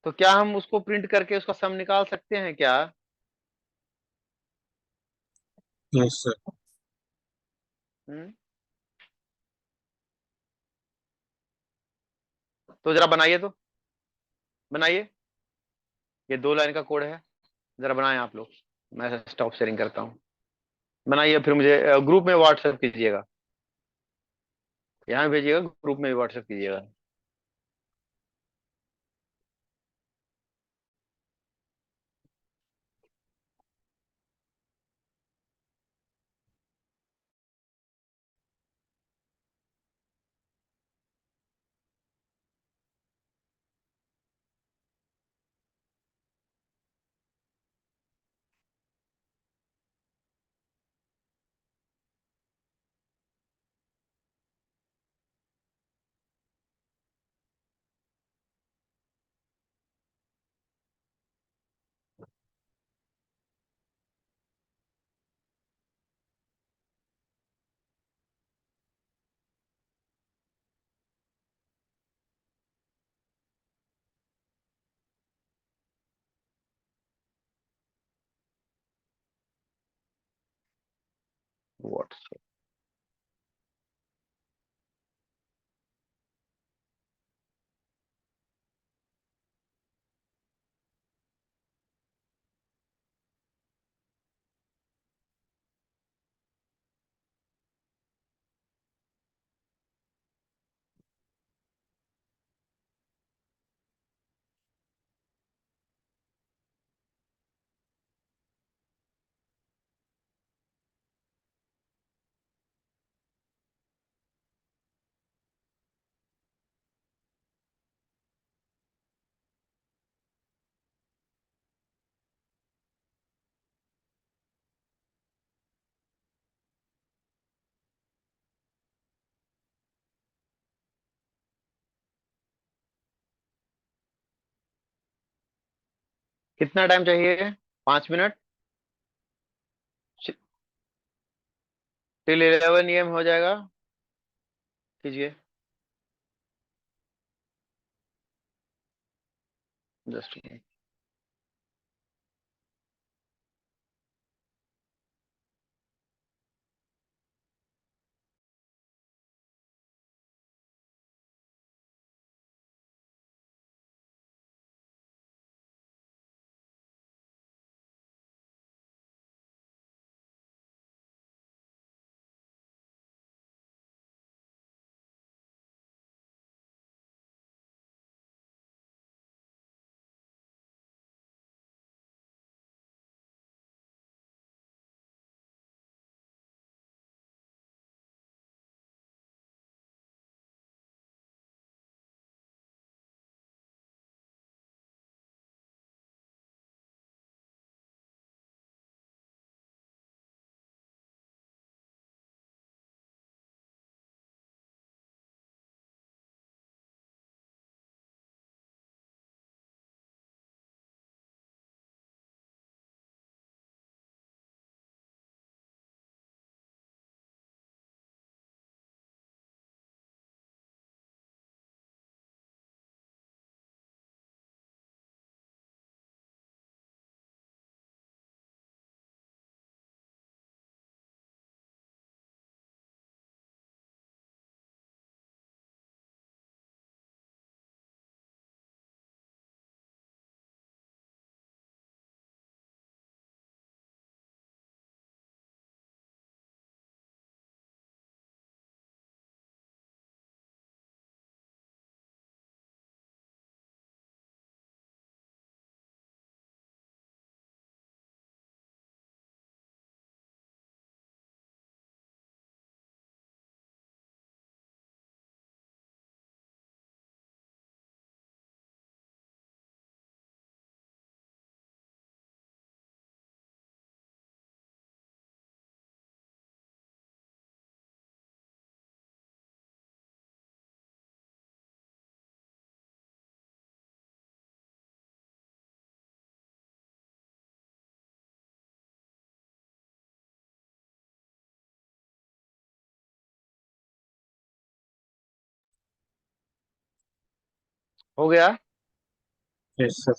Speaker 1: तो क्या हम उसको प्रिंट करके उसका सम निकाल सकते हैं क्या।
Speaker 2: यस सर
Speaker 1: हम्म, तो जरा बनाइए, तो बनाइए, ये 2 लाइन का कोड है, जरा बनाएं आप लोग। मैं स्टॉप शेयरिंग करता हूँ, बनाइए फिर मुझे ग्रुप में व्हाट्सएप कीजिएगा, यहाँ भेजिएगा, ग्रुप में भी व्हाट्सएप कीजिएगा। कितना टाइम चाहिए? 5 मिनट। टिल 11 AM हो जाएगा। कीजिए। जस्ट हो गया।
Speaker 2: Yes sir.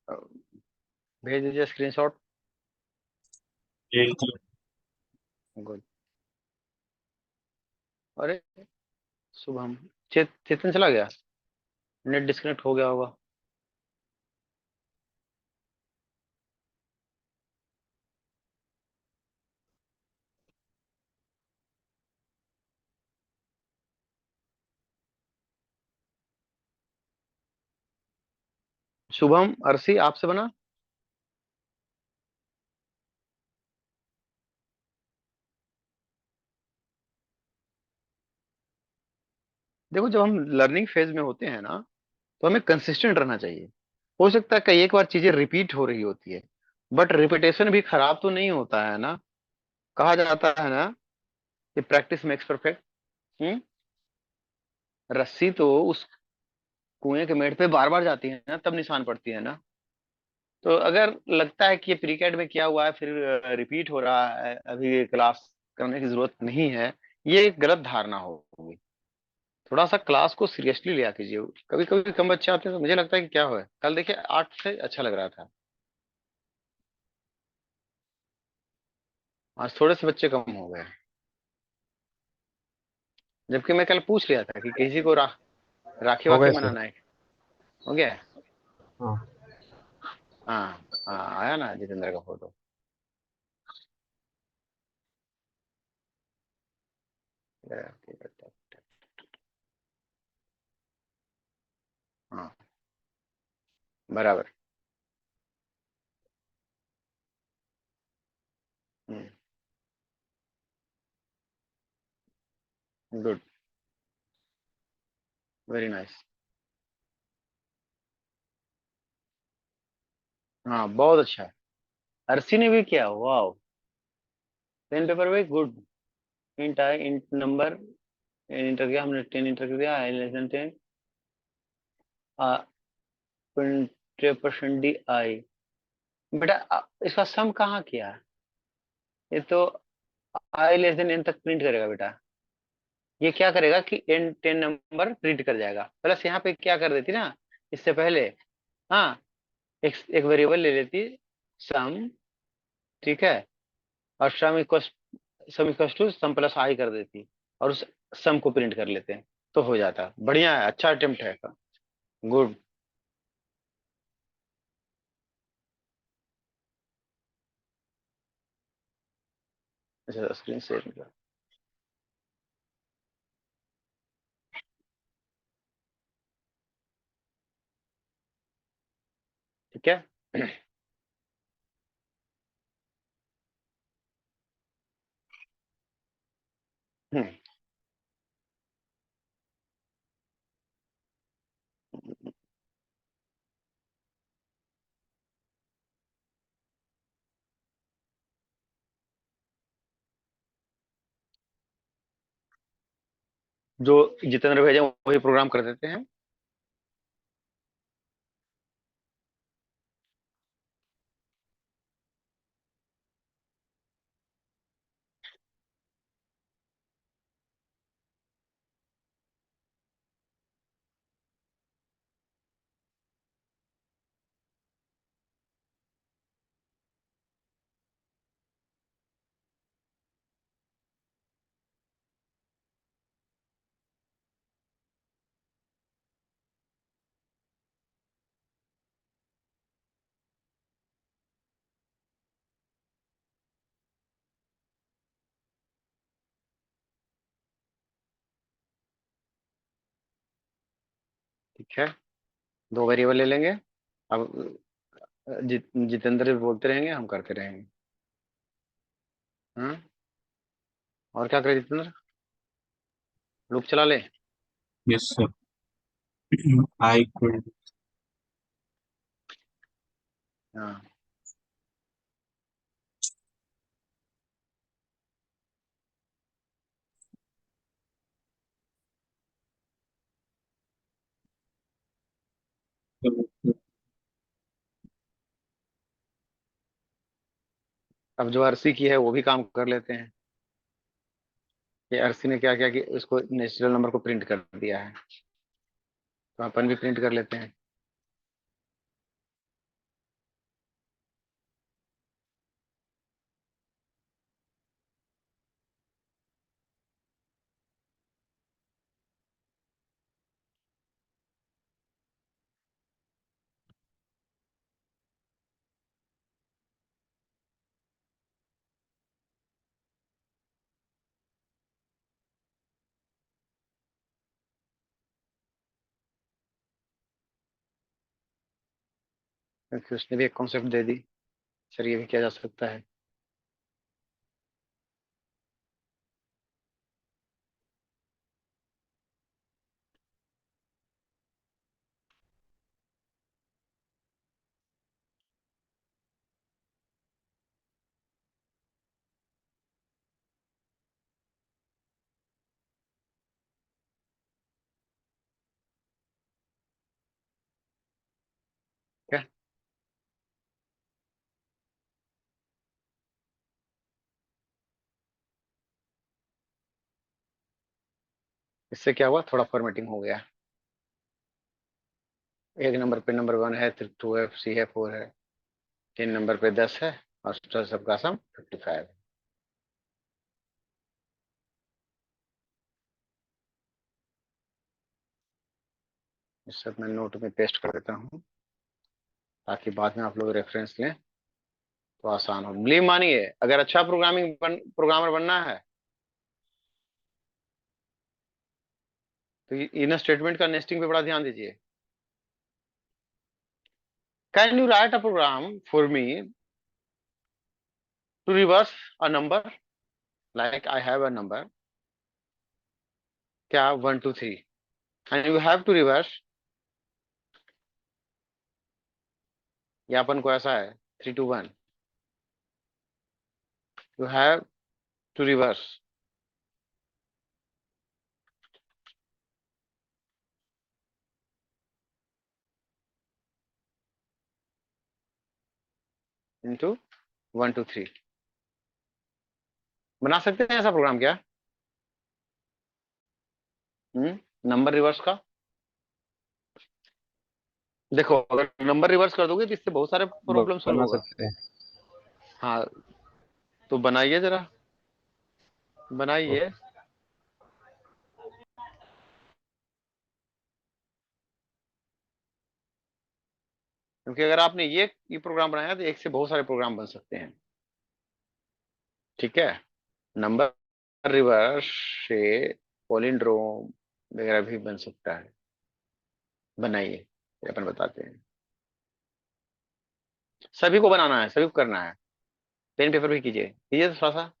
Speaker 1: अ, भेज दीजिए स्क्रीनशॉट।
Speaker 2: ये जी।
Speaker 1: गुड। अरे शुभम, चेतन चला गया, नेट डिस्कनेक्ट हो गया होगा। शुभम अर्शी आपसे बना। देखो, जब हम लर्निंग फेज में होते हैं ना, तो हमें कंसिस्टेंट रहना चाहिए। हो सकता है कई एक बार चीजें रिपीट हो रही होती है, बट रिपीटेशन भी खराब तो नहीं होता है ना। कहा जाता है ना कि प्रैक्टिस मेक्स परफेक्ट। हम्म। रस्सी तो उस कुएं के मेढ़ पे बार बार जाती है ना, तब निशान पड़ती है ना। तो अगर लगता है कि ये प्रीकेड में किया हुआ है, फिर रिपीट हो रहा है, अभी ये क्लास करने की जरूरत नहीं है, ये एक गलत धारणा होगी। थोड़ा सा क्लास को सीरियसली लिया कीजिए। कभी कभी कम बच्चे आते हैं तो मुझे लगता है कि क्या हुआ है, कल देखिए 8 से अच्छा लग रहा था, आज थोड़े से बच्चे कम हो गए। जबकि मैं कल पूछ लिया था कि किसी को राखी
Speaker 2: हो
Speaker 1: वाखी
Speaker 2: गए सर।
Speaker 1: मनाना है। हो गया है?
Speaker 2: हाँ।
Speaker 1: हाँ। हाँ, आया ना जितेंद्र का फोटो। हाँ, बराबर। गुड। Very nice. हाँ, बहुत अच्छा है। अर्शी ने भी किया, वाह। पेन पेपर भी गुड। इंट नंबर इंटर किया हमने, 10 इंटर किया, लेसन 10। Percent D I. बेटा इसका सम कहाँ किया? ये तो आई लेस देन एन तक प्रिंट करेगा बेटा। ये क्या करेगा कि एन 10 नंबर प्रिंट कर जाएगा, प्लस यहाँ पे क्या कर देती ना इससे पहले। हाँ, एक वेरिएबल ले लेती सम, ठीक है, और sum equal to sum plus I कर देती, और उस सम को प्रिंट कर लेते हैं तो हो जाता। बढ़िया है, अच्छा अटेम्प्ट है। गुड। अच्छा स्क्रीन शेयर कर। ठीक है। हम्म, जो जितेंद्र भेजे वही प्रोग्राम कर देते हैं। ठीक है, दो वेरिएबल ले लेंगे। अब जितेंद्र बोलते रहेंगे, हम करते रहेंगे। हाँ, और क्या करे जितेंद्र, लूप चला ले।
Speaker 2: Yes sir. आई इक्वल
Speaker 1: हाँ,
Speaker 2: टू
Speaker 1: अब जो अर्सी की है वो भी काम कर लेते हैं। ये अर्सी ने क्या किया कि उसको नेचुरल नंबर को प्रिंट कर दिया है, तो अपन भी प्रिंट कर लेते हैं। क्योंकि उसने भी एक कॉन्सेप्ट दे दी। सर ये भी किया जा सकता है। क्या? इससे क्या हुआ, थोड़ा फॉर्मेटिंग हो गया। एक नंबर पे नंबर 1 है, फिर 2 है, सी है, 4 है, 3 नंबर पे 10 है, और सबका सम 55 है। इस सब मैं नोट में पेस्ट कर देता हूँ ताकि बाद में आप लोग रेफरेंस लें तो आसान हो। बिलीव मानिए, अगर अच्छा प्रोग्रामर बनना है तो इन स्टेटमेंट का नेस्टिंग पे बड़ा ध्यान दीजिए। Can you write a program for me to reverse a number, like I have a number, क्या 1 2 3, and you have to reverse, या अपन को ऐसा है 3 2 1, you have to reverse. Into 1 2 3। बना सकते हैं ऐसा प्रोग्राम क्या? नंबर रिवर्स का। देखो, अगर नंबर रिवर्स कर दोगे तो इससे बहुत सारे प्रॉब्लम सॉल्व
Speaker 2: बना
Speaker 1: होगा।
Speaker 2: सकते हैं।
Speaker 1: हाँ, तो बनाइए जरा, बनाइए। क्योंकि अगर आपने ये प्रोग्राम बनाया तो एक से बहुत सारे प्रोग्राम बन सकते हैं। ठीक है, नंबर रिवर्स से पोलिंड्रोम वगैरह भी बन सकता है। बनाइए, ये अपन बताते हैं। सभी को बनाना है, सभी को करना है। पेन पेपर भी कीजिए, कीजिए तो थोड़ा सा।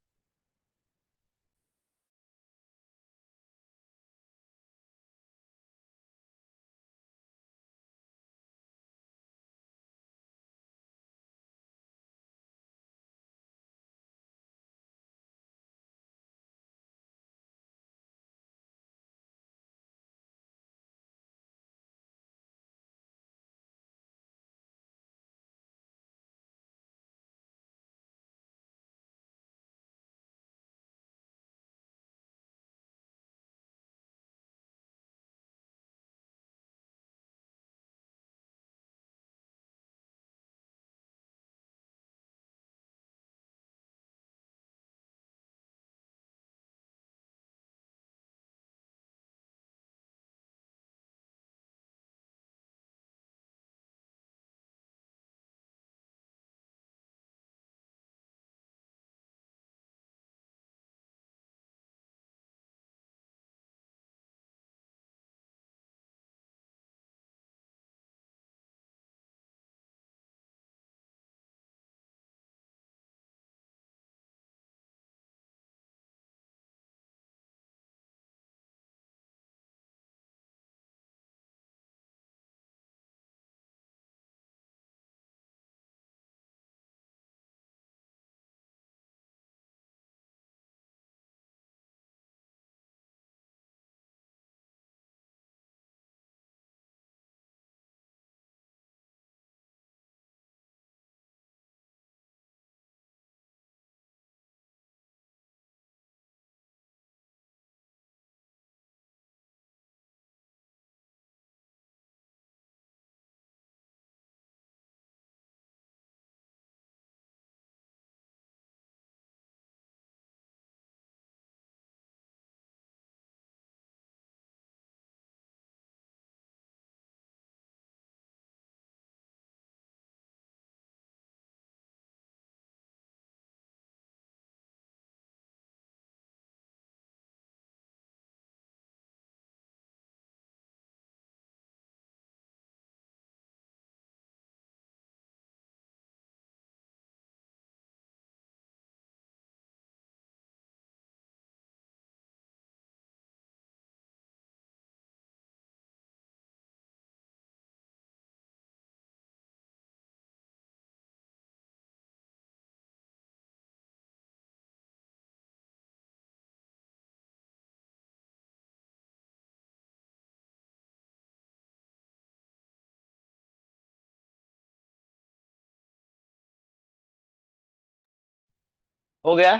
Speaker 1: हो गया।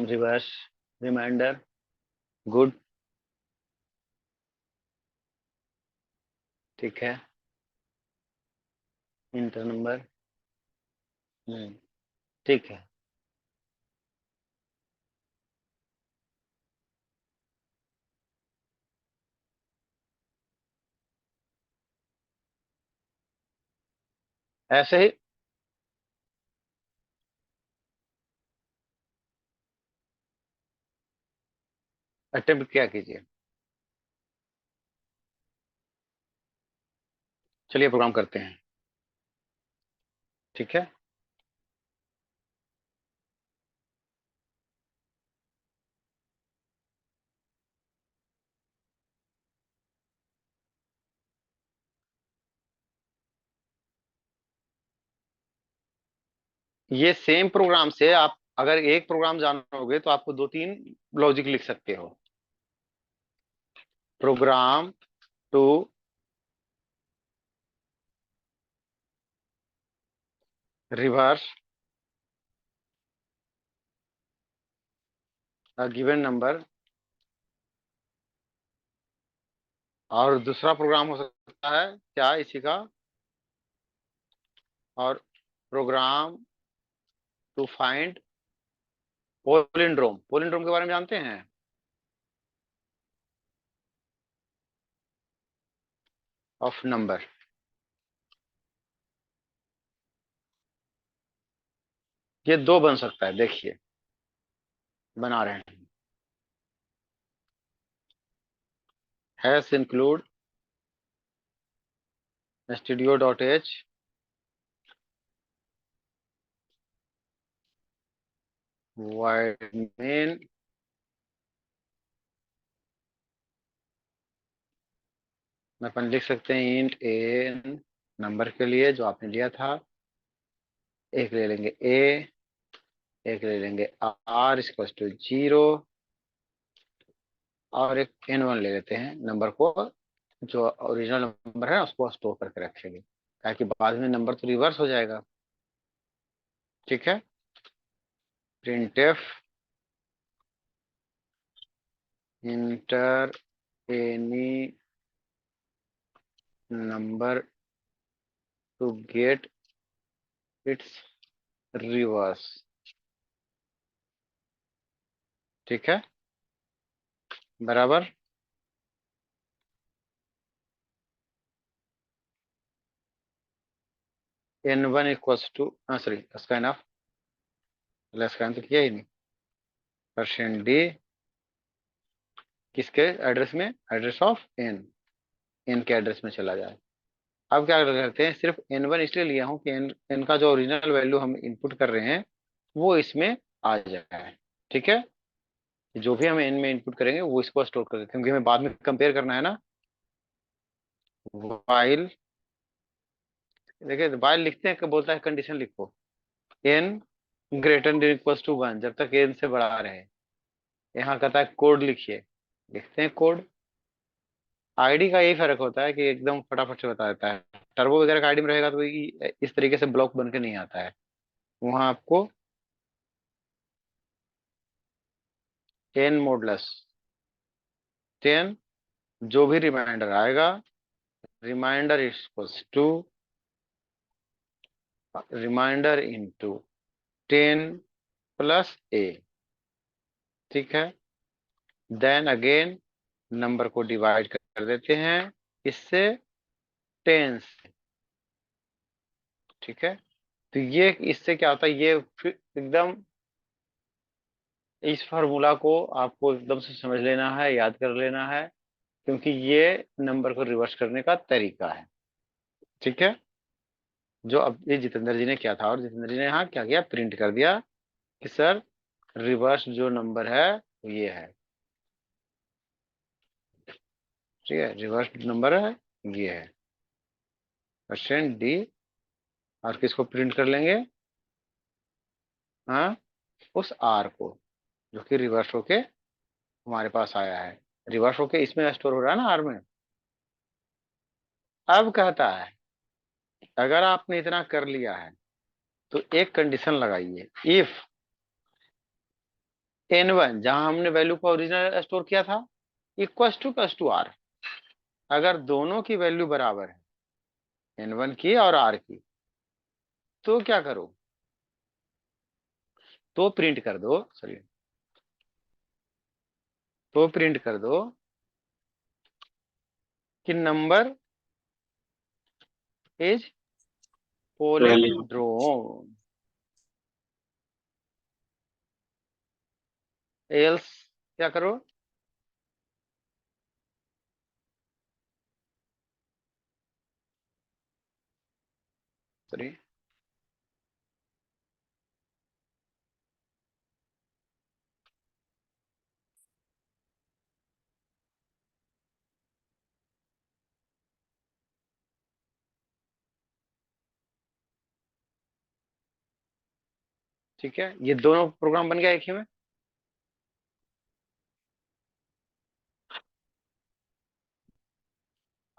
Speaker 1: Reverse remainder, good. ठीक है, इंटर नंबर। ठीक है। ऐसे ही अटेम्प्ट क्या कीजिए। चलिए प्रोग्राम करते हैं। ठीक है, ये सेम प्रोग्राम से आप अगर एक प्रोग्राम जानोगे तो आपको दो तीन लॉजिक लिख सकते हो। Program to reverse a given number, और दूसरा प्रोग्राम हो सकता है क्या इसी का, और प्रोग्राम टू फाइंड पोलिंड्रोम। पोलिंड्रोम के बारे में जानते हैं? Of number. ये दो बन सकता है, देखिए बना रहे हैं। Hash include studio.h void main में अपन लिख सकते हैं इंट ए नंबर के लिए जो आपने लिया था, एक ले लेंगे ए, एक ले लेंगे आर इक्वल टू 0, और एक n1 ले लेते हैं नंबर को, जो ओरिजिनल नंबर है उसको स्टोर करके रखेंगे, ताकि बाद में नंबर तो रिवर्स हो जाएगा। ठीक है। Printf enter any number to get its reverse. ठीक है, बराबर। n1 equals to, sorry scanf, scan तो किया ही नहीं। %d किसके एड्रेस में? एड्रेस ऑफ n के एड्रेस में चला जाए। अब क्या करते हैं, सिर्फ n1 इसलिए लिया हूं कि n का जो ओरिजिनल वैल्यू हम इनपुट कर रहे हैं वो इसमें आ जाए। ठीक है, जो भी हम n में इनपुट करेंगे वो इसको स्टोर कर देते हैं, क्योंकि हमें बाद में कंपेयर करना है ना। वाइल, देखिए वाइल लिखते हैं, बोलता है कंडीशन लिखो n greater than equals to 1, जब तक n से बड़ा रहे। यहाँ कहता है कोड लिखिए, लिखते हैं कोड। आईडी का यही फर्क होता है कि एकदम फटाफट से बता देता है। टर्बो वगैरह का आईडी में रहेगा तो इस तरीके से ब्लॉक बन के नहीं आता है। वहां आपको n मॉडुलस 10, जो भी रिमाइंडर आएगा, remainder equals to remainder into 10 plus a। ठीक है, देन अगेन नंबर को डिवाइड कर देते हैं इससे 10 से। ठीक है, तो ये इससे क्या होता है, ये फिर एकदम इस फार्मूला को आपको एकदम से समझ लेना है, याद कर लेना है, क्योंकि ये नंबर को रिवर्स करने का तरीका है। ठीक है, जो अब ये जितेंद्र जी ने किया था, और जितेंद्र जी ने यहाँ क्या किया, प्रिंट कर दिया कि सर रिवर्स जो नंबर है वो ये है। ठीक है, रिवर्स नंबर है ये है %d, और किसको प्रिंट कर लेंगे, हाँ, उस r को, जो कि रिवर्स होके हमारे पास आया है। रिवर्स होके इसमें स्टोर हो रहा है ना r में। अब कहता है अगर आपने इतना कर लिया है तो एक कंडीशन लगाइए, इफ n1 जहां हमने वैल्यू को ओरिजिनल स्टोर किया था इक्वल टू r, अगर दोनों की वैल्यू बराबर है n1 की और r की, तो क्या करो, तो प्रिंट कर दो, सॉरी, तो प्रिंट कर दो कि नंबर इज पोलिंड्रोम, एल्स क्या करो, सॉरी, ठीक है, ये दोनों प्रोग्राम बन गया एक ही में।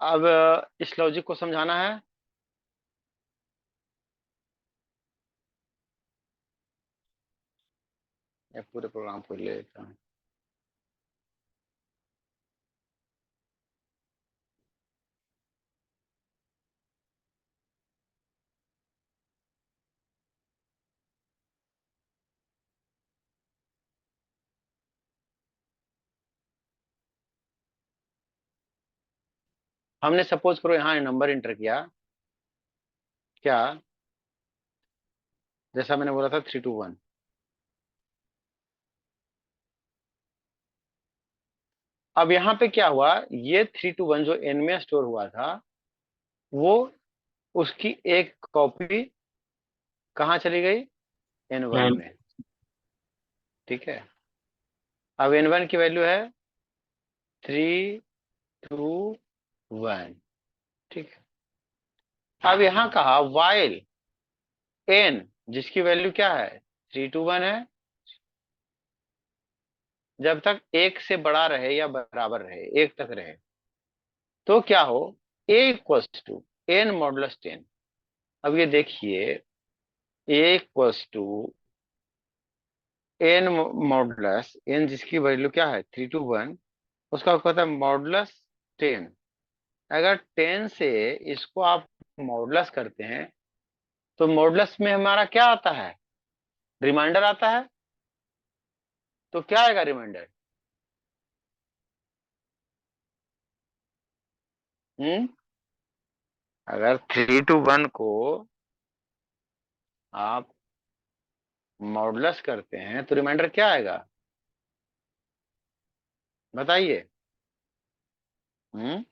Speaker 1: अब इस लॉजिक को समझाना है। ये पूरे प्रोग्राम को ले लेता हूं। हमने सपोज करो यहाँ नंबर इंटर किया, क्या, जैसा मैंने बोला था 321। अब यहाँ पे क्या हुआ, ये 321 जो एन में स्टोर हुआ था, वो उसकी एक कॉपी कहाँ चली गई, N1
Speaker 2: एन
Speaker 1: में। ठीक है, अब N1 की वैल्यू है 321। ठीक है, अब यहाँ कहा वाइल n, जिसकी वैल्यू क्या है, 321 है, जब तक एक से बड़ा रहे या बराबर रहे, एक तक रहे, तो क्या हो, a equals to n modulus 10। अब ये देखिए, a equals to n modulus n, जिसकी वैल्यू क्या है 321, उसका कहता है मॉडुलस 10। अगर 10 से इसको आप मॉडुलस करते हैं, तो मॉडुलस में हमारा क्या आता है, रिमाइंडर आता है। तो क्या आएगा रिमाइंडर, अगर 321 को आप मॉडुलस करते हैं तो रिमाइंडर क्या आएगा, बताइए। हम्म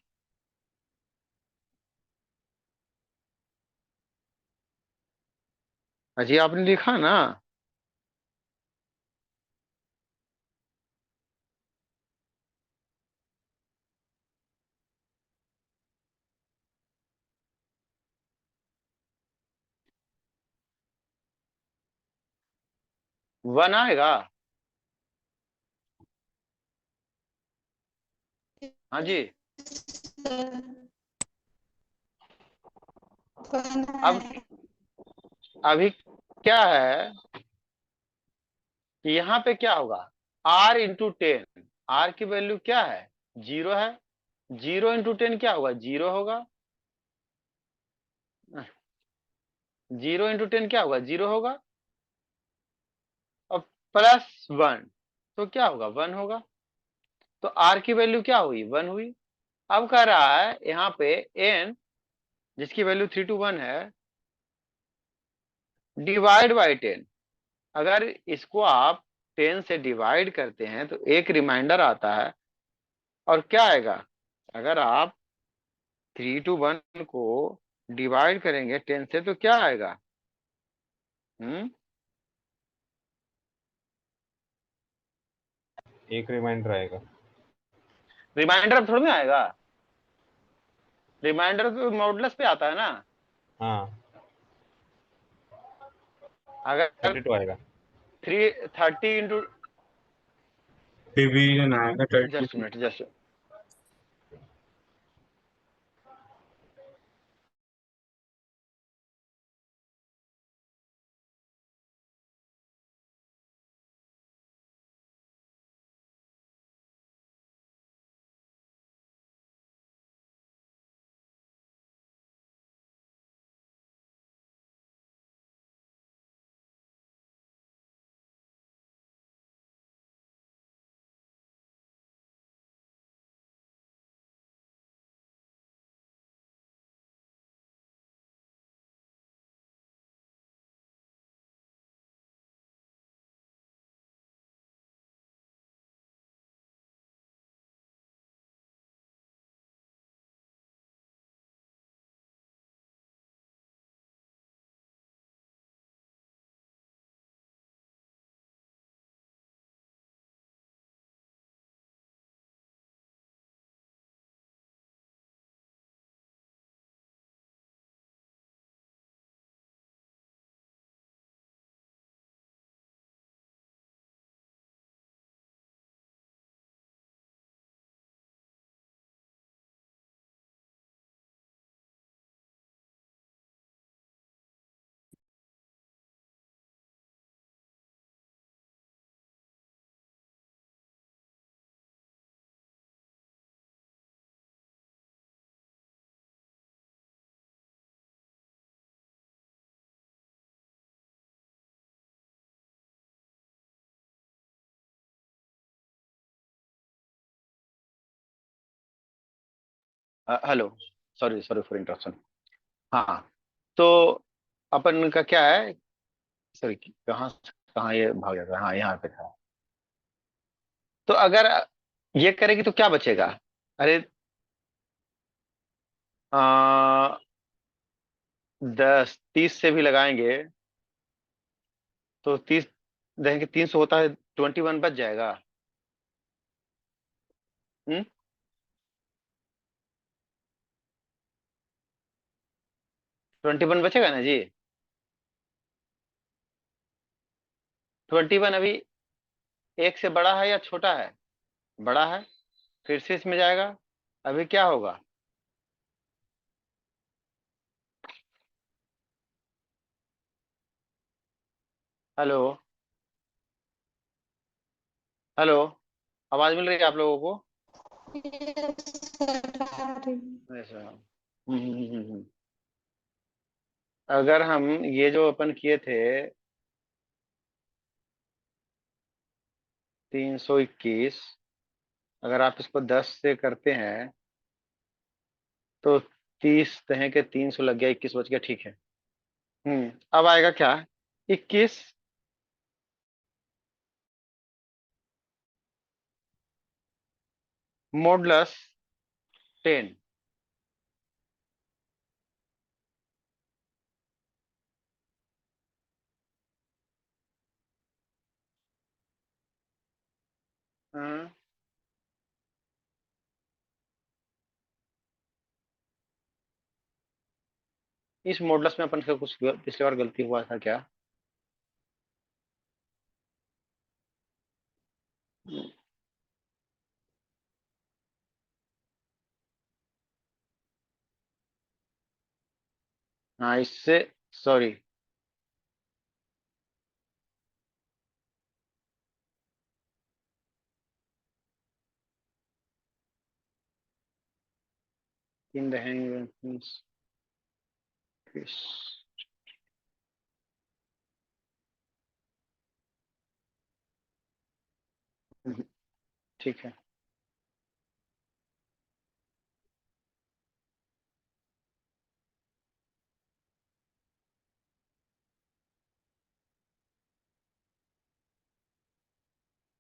Speaker 1: अजी आपने लिखा ना, वन आएगा। हाँ जी, अब अभी क्या है कि यहाँ पे क्या होगा, r इंटू 10, आर की वैल्यू क्या है, 0 है, 0 इंटू 10 क्या होगा, 0 होगा, 0 इंटू 10 क्या होगा, 0 होगा, और प्लस 1, तो क्या होगा, 1 होगा। तो r की वैल्यू क्या हुई, 1 हुई। अब कह रहा है यहाँ पे n, जिसकी वैल्यू 321 है, डिवाइड बाई 10। अगर इसको आप 10 से डिवाइड करते हैं तो एक रिमाइंडर आता है, और क्या आएगा, अगर आप 321 को डिवाइड करेंगे 10 से तो क्या आएगा,
Speaker 2: एक रिमाइंडर आएगा।
Speaker 1: रिमाइंडर थोड़ी ना आएगा, रिमाइंडर तो मॉडुलस पे आता है ना।
Speaker 2: हाँ,
Speaker 1: अगर
Speaker 2: 32 आएगा।
Speaker 1: 330 इंटू,
Speaker 2: डिवीजन आएगा 30।
Speaker 1: Just minute, just hello, sorry sorry for interruption. हाँ, तो अपन का क्या है, सॉरी, कहाँ कहाँ ये भाग जाता है, हाँ यहाँ पे था। तो अगर ये करेगी तो क्या बचेगा? अरे, आ, 10 30 से भी लगाएंगे तो 30 देखेंगे, 300 होता है, 21 बच जाएगा। हम्म, 21 बचेगा ना जी। 21 अभी एक से बड़ा है या छोटा है? बड़ा है, फिर से इसमें जाएगा। अभी क्या होगा? हेलो, हेलो, आवाज मिल रही है आप लोगों को? ऐसा, अगर हम ये जो अपन किए थे 321, अगर आप इसको 10 से करते हैं तो 30 कहें कि 300 लग गया, 21 बच गया, ठीक है। अब आएगा क्या? 21 मॉडुलस 10। इस मॉडुलस में अपन से कुछ पिछली बार गलती हुआ था क्या? हाँ, इससे, सॉरी, इन रहेंगे ठीक है।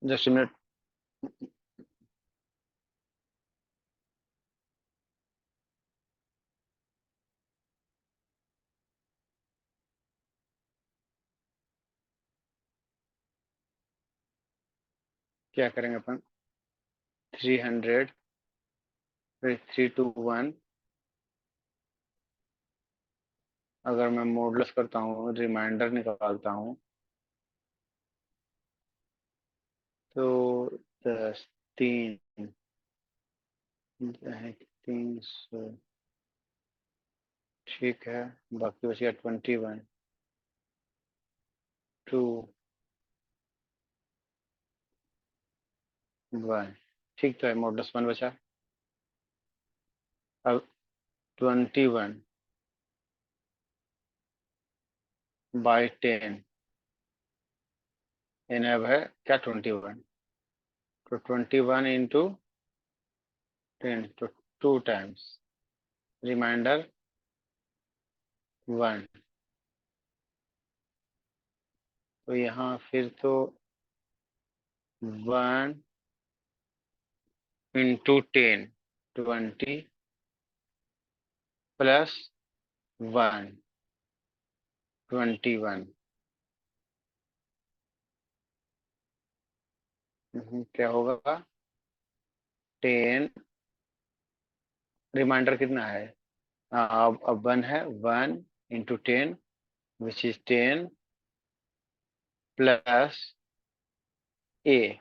Speaker 1: Just minute. क्या करेंगे अपन? 300, फिर 321। अगर मैं मॉडुलस करता हूँ, रिमाइंडर निकालता हूँ, तो 10, 3, 300, ठीक है। बाकी बच गया 21, 2, 1। ठीक तो है, मॉडुलस 1 बचा। अब 21/10 एनएब है क्या? 21, तो 21 × 10, तो 2 टाइम्स, रिमाइंडर 1। तो यहाँ फिर तो 1 × 10, 20 +1, 21। क्या होगा? 10, रिमाइंडर कितना है? अब 1 है, 1 × 10 विच इज 10 +a।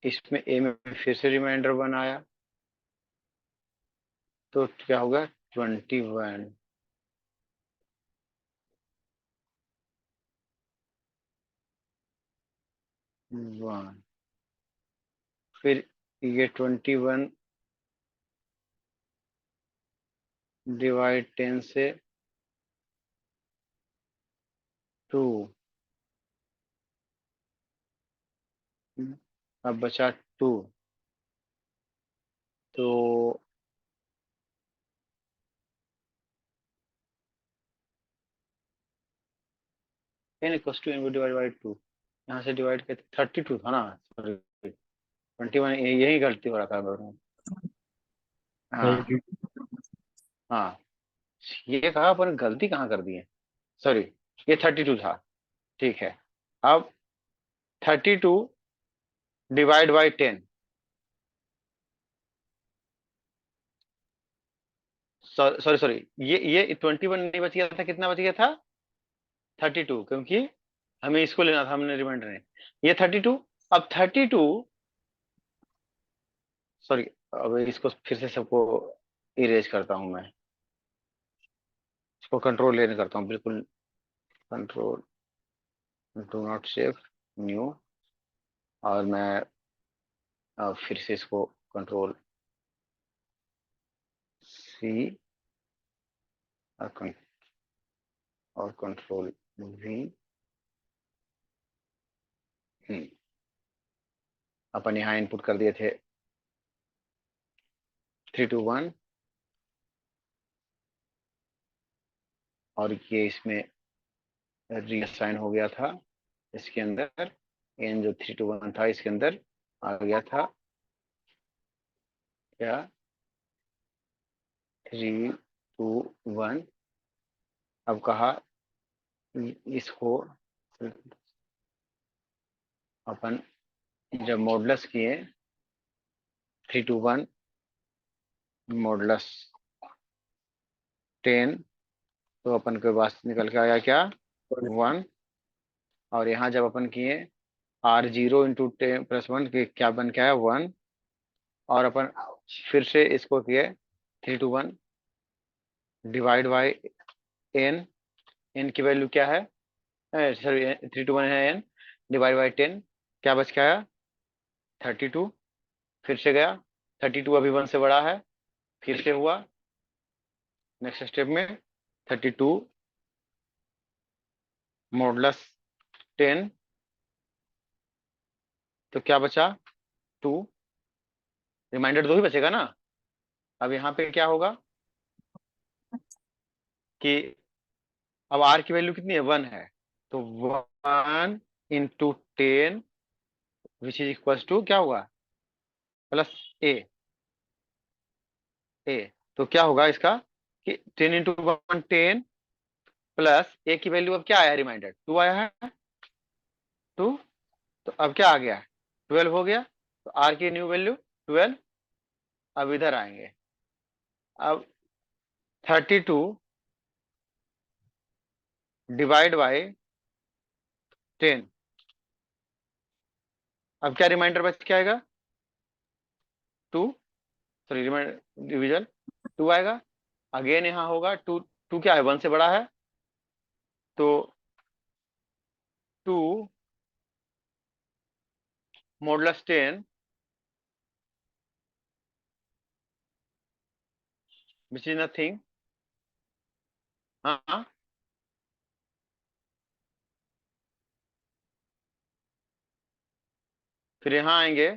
Speaker 1: इसमें a में फिर से रिमाइंडर 1 आया, तो क्या होगा? 21, 1। फिर ये 21/10 से 2। अब बचा 2, तो n equal to n divide by 2, यहाँ से डिवाइड करते 32 था ना, सॉरी 21, यही गलती हो रहा था मेरे में। हाँ
Speaker 2: 32।
Speaker 1: हाँ, ये कहा पर गलती कहाँ कर दी है, सॉरी ये 32 था, ठीक है। अब 32 डिवाइड बाई 10, सॉरी सॉरी, ये 21 नहीं बच गया था, कितना बच गया था 32, क्योंकि हमें इसको लेना था, हमने रिमाइंडर ने ये 32। अब 32, सॉरी, अब इसको फिर से सबको इरेज करता हूं मैं, इसको कंट्रोल लेने करता हूँ बिल्कुल, control do not save new, और मैं फिर से इसको कंट्रोल सी और कंट्रोल वी। अपन यहाँ इनपुट कर दिए थे 321, और ये इसमें रीअसाइन हो गया था, इसके अंदर एन जो 321 था इसके अंदर आ गया था क्या 321। अब कहा इसको अपन जब मॉडुलस किए 321 मॉडुलस 10, तो अपन के पास निकल के आया क्या 1, और यहाँ जब अपन किए R0 इंटू 10 प्लस 1 के क्या बन के आया 1, और अपन फिर से इसको किए 321 डिवाइड बाई एन, एन की वैल्यू क्या है, सॉरी 321 है एन, डिवाइड बाई 10, क्या बच के आया 32, फिर से गया 32 अभी 1 से बड़ा है, फिर से हुआ नेक्स्ट स्टेप में 32 मॉडुलस 10, तो क्या बचा 2, रिमाइंडर 2 ही बचेगा ना। अब यहाँ पे क्या होगा कि अब आर की वैल्यू कितनी है 1 है, तो 1 into 10 which is equal to क्या हुआ प्लस ए, ए, तो क्या होगा इसका कि 10 इंटू 1 10 प्लस ए की वैल्यू अब क्या आया, रिमाइंडर 2 आया है 2, तो अब क्या आ गया 12 हो गया, तो आर की न्यू वैल्यू 12। अब इधर आएंगे, अब 32 डिवाइड बाई 10, अब क्या रिमाइंडर बच के आएगा 2, सॉरी रिमाइंडर डिविजन 2 आएगा, अगेन यहाँ होगा 2, 2 क्या है 1 से बड़ा है, तो 2 मॉडुलस 10 विच इज नथिंग, हाँ फिर यहाँ आएंगे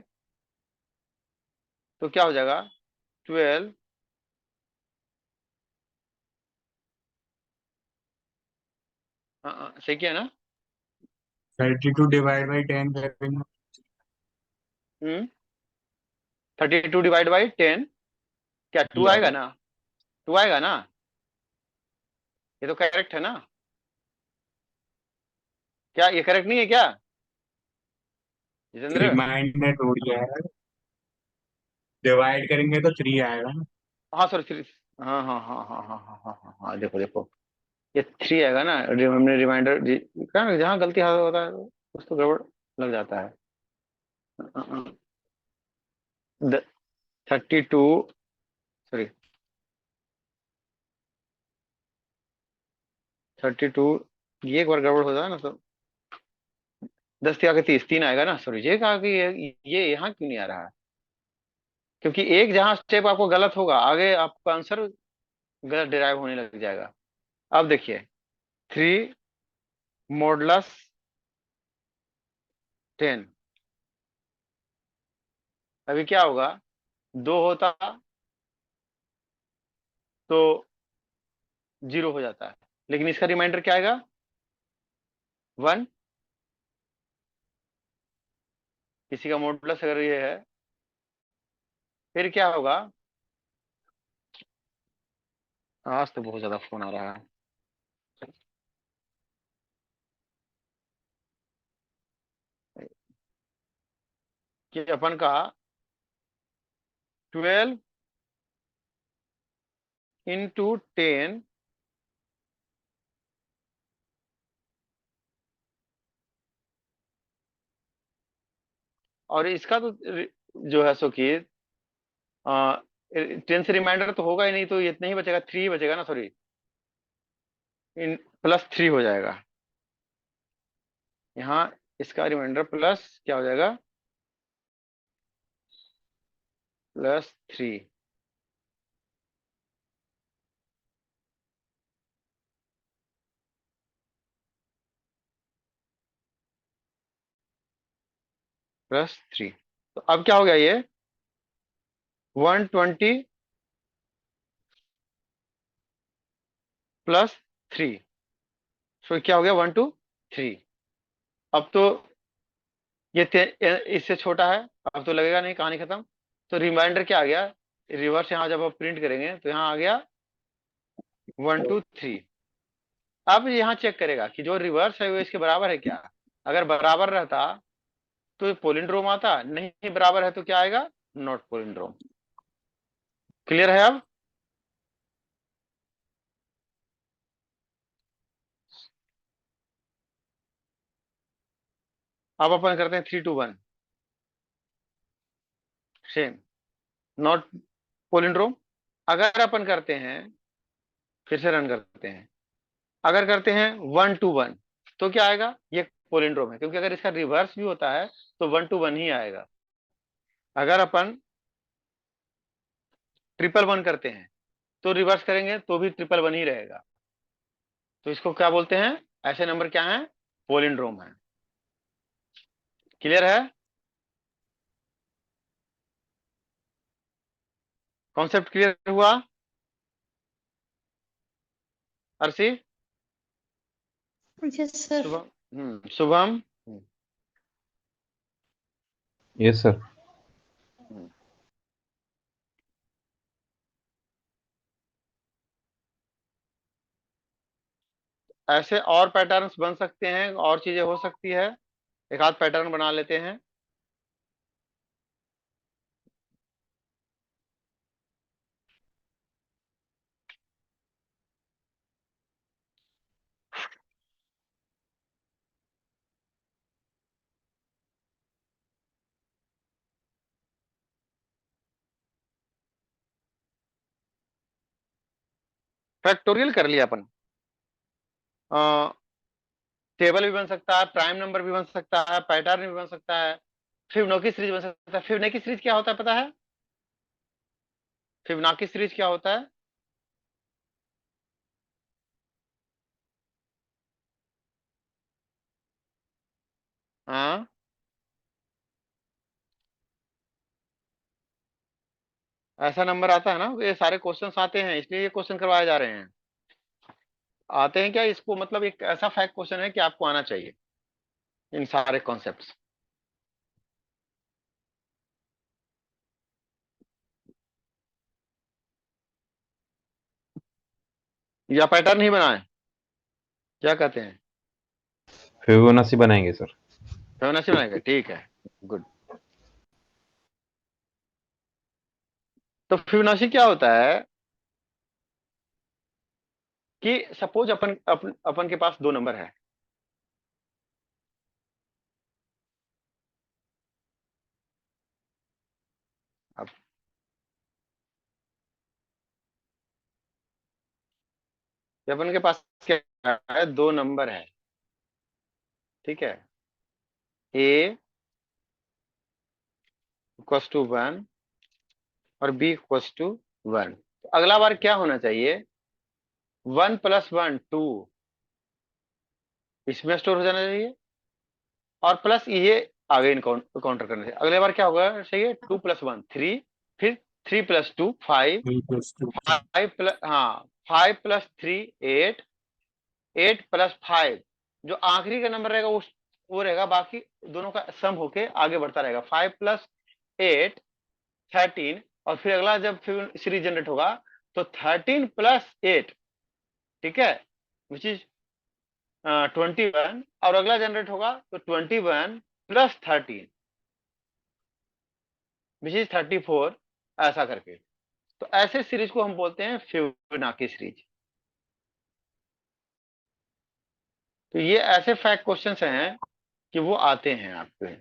Speaker 1: तो क्या हो जाएगा 12, हाँ सही किया ना,
Speaker 2: 32 डिवाइड बाई 10 करेंगे।
Speaker 1: 32 डिवाइड बाई 10, क्या 2 आएगा ना, 2 आएगा ना, ये तो करेक्ट है ना, क्या ये करेक्ट नहीं है क्या जितेंद्र।
Speaker 2: रिमाइंडर टूट गया है, डिवाइड करेंगे तो 3 आएगा ना।
Speaker 1: हाँ सॉरी 3, हाँ हाँ हाँ हाँ हाँ हाँ हाँ हाँ हाँ, देखो देखो ये 3 आएगा ना, हमने रिमाइंडर क्या ना, जहाँ गलती हाथ होता है उस तो गड़बड़ लग जाता है। 32, सॉरी 32, ये एक बार गड़बड़ होता है ना तो 10 के आगे 30, 3 आएगा ना, सॉरी ये कहा कि ये यहाँ क्यों नहीं आ रहा है, क्योंकि एक जहां स्टेप आपको गलत होगा आगे आपका आंसर गलत डिराइव होने लग जाएगा। अब देखिए 3 मॉडुलस 10, अभी क्या होगा 2 होता तो 0 हो जाता है, लेकिन इसका रिमाइंडर क्या आएगा 1, किसी का मॉडुलस अगर ये है, फिर क्या होगा? आज तो बहुत ज्यादा फोन आ रहा है। कि अपन का 12 इंटू 10 और इसका तो जो है सो कि 10 से रिमाइंडर तो होगा ही नहीं, तो इतना ही बचेगा, 3 बचेगा ना, सॉरी, इन +3 हो जाएगा यहाँ। इसका रिमाइंडर प्लस क्या हो जाएगा? +3। +3। तो अब क्या हो गया ये? 120 +3। तो क्या हो गया? 1 2 3। अब तो ये इससे छोटा है, अब तो लगेगा नहीं, कहानी खत्म। तो रिमाइंडर क्या आ गया? रिवर्स यहाँ जब आप प्रिंट करेंगे तो यहाँ आ गया 1 2 3। अब यहाँ चेक करेगा कि जो रिवर्स है वो इसके बराबर है क्या। अगर बराबर रहता तो पोलिंड्रोम आता, नहीं बराबर है तो क्या आएगा? नॉट पोलिंड्रोम। क्लियर है अब? अब अपन करते हैं 3 2 1, सेम, नॉट पोलिंड्रोम। अगर अपन करते हैं, फिर से रन करते हैं, अगर करते हैं 1 2 1, तो क्या आएगा? ये पोलिंड्रोम है, क्योंकि अगर इसका रिवर्स भी होता है तो 1 2 1 ही आएगा। अगर अपन 1 1 1 करते हैं तो रिवर्स करेंगे तो भी 1 1 1 ही रहेगा। तो इसको क्या बोलते हैं? ऐसे नंबर क्या है? पोलिंड्रोम है। क्लियर है? कॉन्सेप्ट क्लियर हुआ? Arshi,
Speaker 3: yes sir.
Speaker 1: Shubham, Shubham.
Speaker 4: Yes sir.
Speaker 1: ऐसे और पैटर्न्स बन सकते हैं, और चीजें हो सकती है, एक आध पैटर्न बना लेते हैं। फैक्टोरियल कर लिया अपन। टेबल भी बन सकता है, प्राइम नंबर भी बन सकता है, पैटर्न भी बन सकता है, फिबोनाची सीरीज बन सकता है। फिबोनाची सीरीज क्या होता है पता है? फिबोनाची सीरीज क्या होता है? हाँ, ऐसा नंबर आता है ना, ये सारे क्वेश्चंस आते हैं, इसलिए ये क्वेश्चन करवाए जा रहे हैं। आते हैं क्या? इसको मतलब एक ऐसा फैक्ट क्वेश्चन है कि आपको आना चाहिए इन सारे कॉन्सेप्ट्स। या पैटर्न ही बनाए, क्या कहते हैं?
Speaker 4: फिबोनाची बनाएंगे सर।
Speaker 1: फिबोनाची बनाएंगे, ठीक है, गुड। तो फिबोनाची क्या होता है कि सपोज अपन के पास 2 नंबर है। अब अपन के पास क्या है? 2 नंबर है, ठीक है। A इक्वल्स टू 1 और B इक्वल्स टू 1। तो अगला बार क्या होना चाहिए? 1 + 1 2 इसमें स्टोर हो जाना चाहिए, और प्लस ये आगे काउंटर करने से अगले बार क्या होगा चाहिए? 2 + 1 3, फिर 3 + 2 5, 5 + 3 8, 8 + 5 जो आखिरी का नंबर रहेगा वो रहेगा, बाकी दोनों का सम होके आगे बढ़ता रहेगा। 5 + 8 13, और फिर अगला जब फिर सीरीज जनरेट होगा तो 13 + 8, ठीक है, विच इज 21, और अगला जनरेट होगा तो 21 + 13 विच इज 34, ऐसा करके। तो ऐसे सीरीज को हम बोलते हैं फिबोनाची सीरीज। तो ये ऐसे फैक्ट क्वेश्चंस हैं कि वो आते हैं आपके,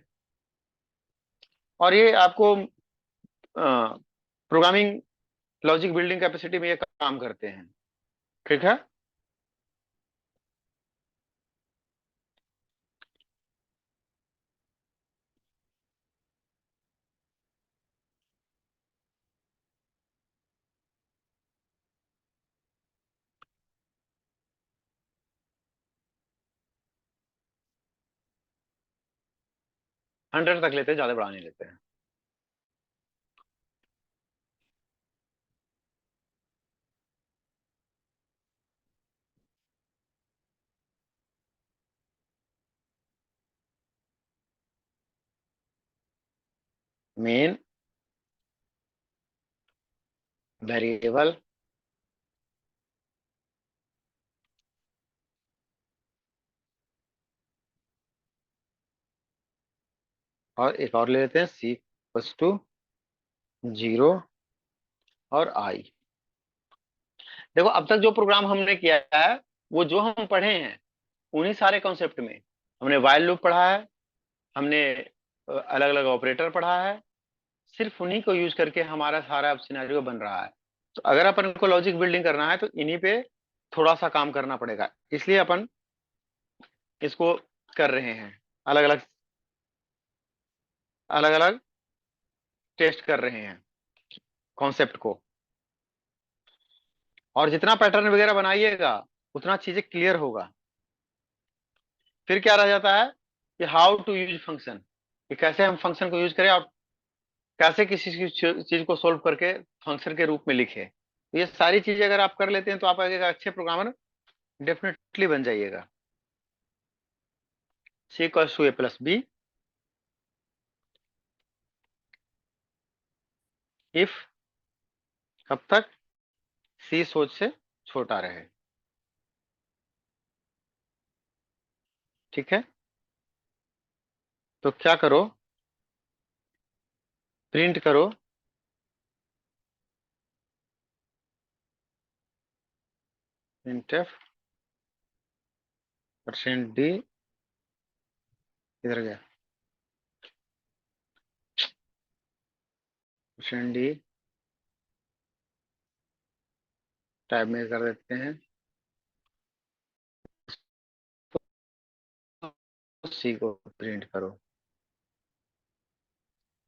Speaker 1: और ये आपको प्रोग्रामिंग लॉजिक बिल्डिंग कैपेसिटी में ये काम करते हैं, ठीक है। हंड्रेड तक लेते हैं, ज्यादा बढ़ा नहीं लेते हैं। मेन वेरिएबल और एक और ले लेते हैं, सी इक्वल्स टू 0 और आई। देखो अब तक जो प्रोग्राम हमने किया है वो जो हम पढ़े हैं उन्हीं सारे कॉन्सेप्ट में। हमने व्हाइल लूप पढ़ा है, हमने अलग अलग ऑपरेटर पढ़ा है, सिर्फ उन्हीं को यूज करके हमारा सारा सिनेरियो बन रहा है। तो अगर अपन को लॉजिक बिल्डिंग करना है तो इन्हीं पे थोड़ा सा काम करना पड़ेगा, इसलिए अपन इसको कर रहे हैं, अलग अलग अलग अलग टेस्ट कर रहे हैं कॉन्सेप्ट को। और जितना पैटर्न वगैरह बनाइएगा उतना चीजें क्लियर होगा। फिर क्या रह जाता है कि हाउ टू यूज फंक्शन, कि कैसे हम फंक्शन को यूज करें और कैसे किसी चीज को सोल्व करके फंक्शन के रूप में लिखे। तो ये सारी चीजें अगर आप कर लेते हैं तो आप एक अच्छे प्रोग्रामर डेफिनेटली बन जाइएगा। सी इक्वल्स टू a+b इफ, कब तक, सी सोच से छोटा रहे, ठीक है। तो क्या करो, प्रिंट करो printf %d, किधर गया %d, टाइप में कर देते हैं, सी को प्रिंट करो,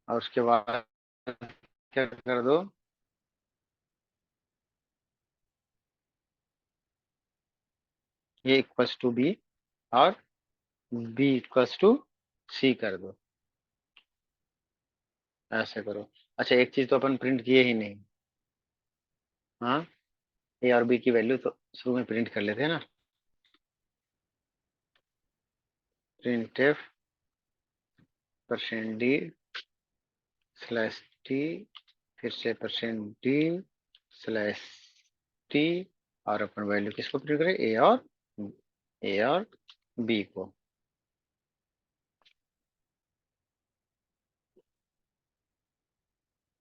Speaker 1: और उसके बाद क्या कर दो, ये इक्वल्स टू बी और बी इक्वल्स टू सी कर दो, ऐसे करो। अच्छा एक चीज तो अपन प्रिंट किए ही नहीं, हाँ, ए और बी की वैल्यू तो शुरू में प्रिंट कर लेते हैं ना। printf %d /t, फिर से %d/t, और अपन वैल्यू किसको प्रिंट करें, ए और बी को।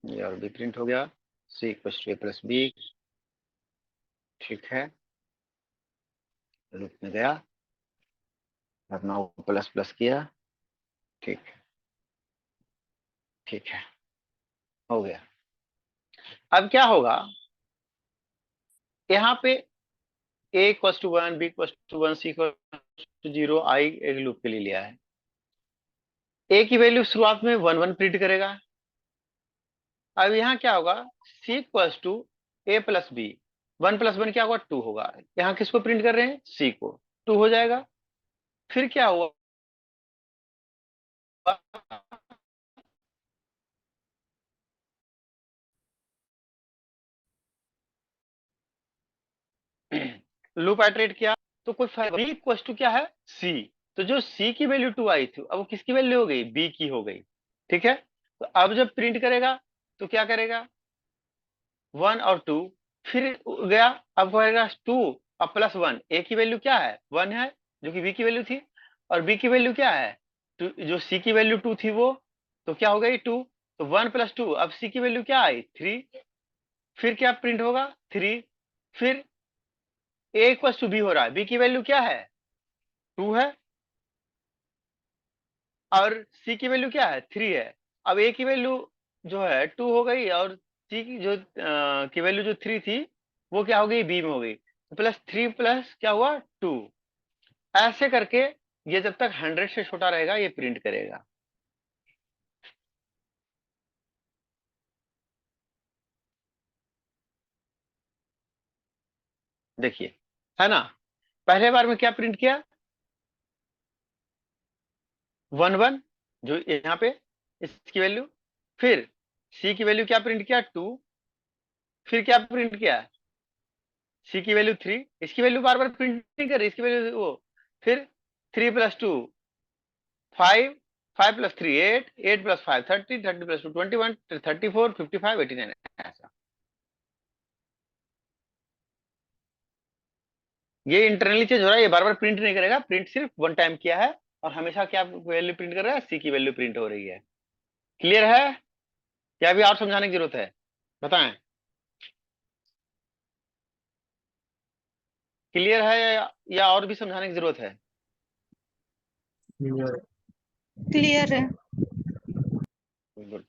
Speaker 1: ए और बी प्रिंट हो गया, सी इक्वल्स टू a+b, ठीक है। लूप में गया, अपना प्लस प्लस किया, ठीक है, ठीक है, हो गया। अब क्या होगा, यहाँ पे a equals to 1, b equals to 1, c equals to 0, i एक लूप के लिए लिया है। a की वैल्यू शुरुआत में 1 1 प्रिंट करेगा। अब यहाँ क्या होगा, c इक्वल्स टू a+b, 1 + 1 क्या होगा, 2 होगा। यहाँ किसको प्रिंट कर रहे हैं, c को, 2 हो जाएगा। फिर क्या हुआ, लूप आइटरेट किया, तो कोई फायदा बी इक्वल टू क्या है, सी। तो जो सी की वैल्यू 2 आई थी, अब वो किसकी वैल्यू हो गई, बी की हो गई। ठीक है, तो अब जब प्रिंट करेगा तो क्या करेगा, 1 और 2, फिर गया, अब करेगा 2 और प्लस 1, ए की वैल्यू क्या है, 1 है, जो कि बी की वैल्यू थी, और बी की वैल्यू क्या है, जो सी की वैल्यू 2 थी वो, तो क्या हो गई 2, तो 1 प्लस 2, अब सी की वैल्यू क्या आई, 3, फिर क्या प्रिंट होगा, 3, फिर ए इक्वल टू बी हो रहा है, बी की वैल्यू क्या है, 2 है, और सी की वैल्यू क्या है, 3 है। अब ए की वैल्यू जो है 2 हो गई, और सी की जो की वैल्यू जो 3 थी वो क्या हो गई, बी में हो गई, प्लस 3 प्लस क्या हुआ 2। ऐसे करके ये जब तक 100 से छोटा रहेगा ये प्रिंट करेगा। देखिए, है ना, पहले बार में क्या प्रिंट किया, 1 1, जो यहाँ पे इसकी वैल्यू, फिर सी की वैल्यू क्या प्रिंट किया 2, फिर क्या प्रिंट किया, सी की वैल्यू 3, इसकी वैल्यू बार बार प्रिंट नहीं कर रही, इसकी वैल्यू वो, फिर 3 प्लस 2 5, 5 प्लस 3 8, 8 प्लस 5 30, 30 प्लस 2 21, 34 55 89, ऐसा। ये इंटरनली चेंज हो रहा है, ये बार बार प्रिंट नहीं करेगा, प्रिंट सिर्फ वन टाइम किया है, और हमेशा क्या वैल्यू प्रिंट कर रहा है, सी की वैल्यू प्रिंट हो रही है। क्लियर है, क्या अभी और समझाने की जरूरत है, बताएं। क्लियर है या और भी समझाने की जरूरत है।
Speaker 3: क्लियर है।
Speaker 1: गुड।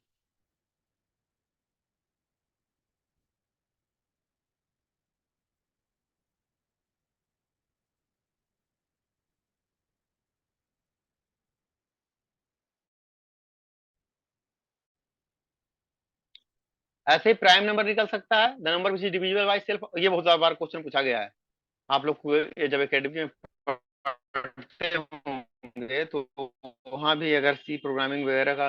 Speaker 1: ऐसे ही प्राइम नंबर निकल सकता है, the number which is divisible by self, ये बहुत बार क्वेश्चन पूछा गया है, आप लोग को ये जब एकेडमी में पढ़ते होंगे तो वहां भी अगर सी प्रोग्रामिंग वगैरह का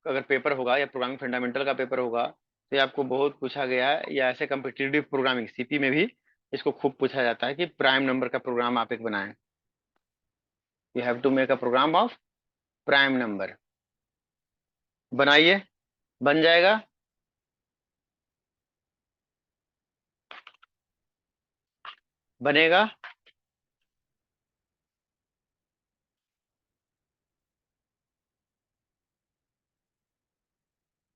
Speaker 1: अगर पेपर होगा या प्रोग्रामिंग फंडामेंटल का पेपर होगा, तो ये आपको बहुत पूछा गया है, या ऐसे कम्पिटिटिव प्रोग्रामिंग सीपी में भी इसको खूब पूछा जाता है कि प्राइम नंबर का प्रोग्राम आप एक बनाएं, you have to make a program of prime number. बनाइए, बन जाएगा, बनेगा,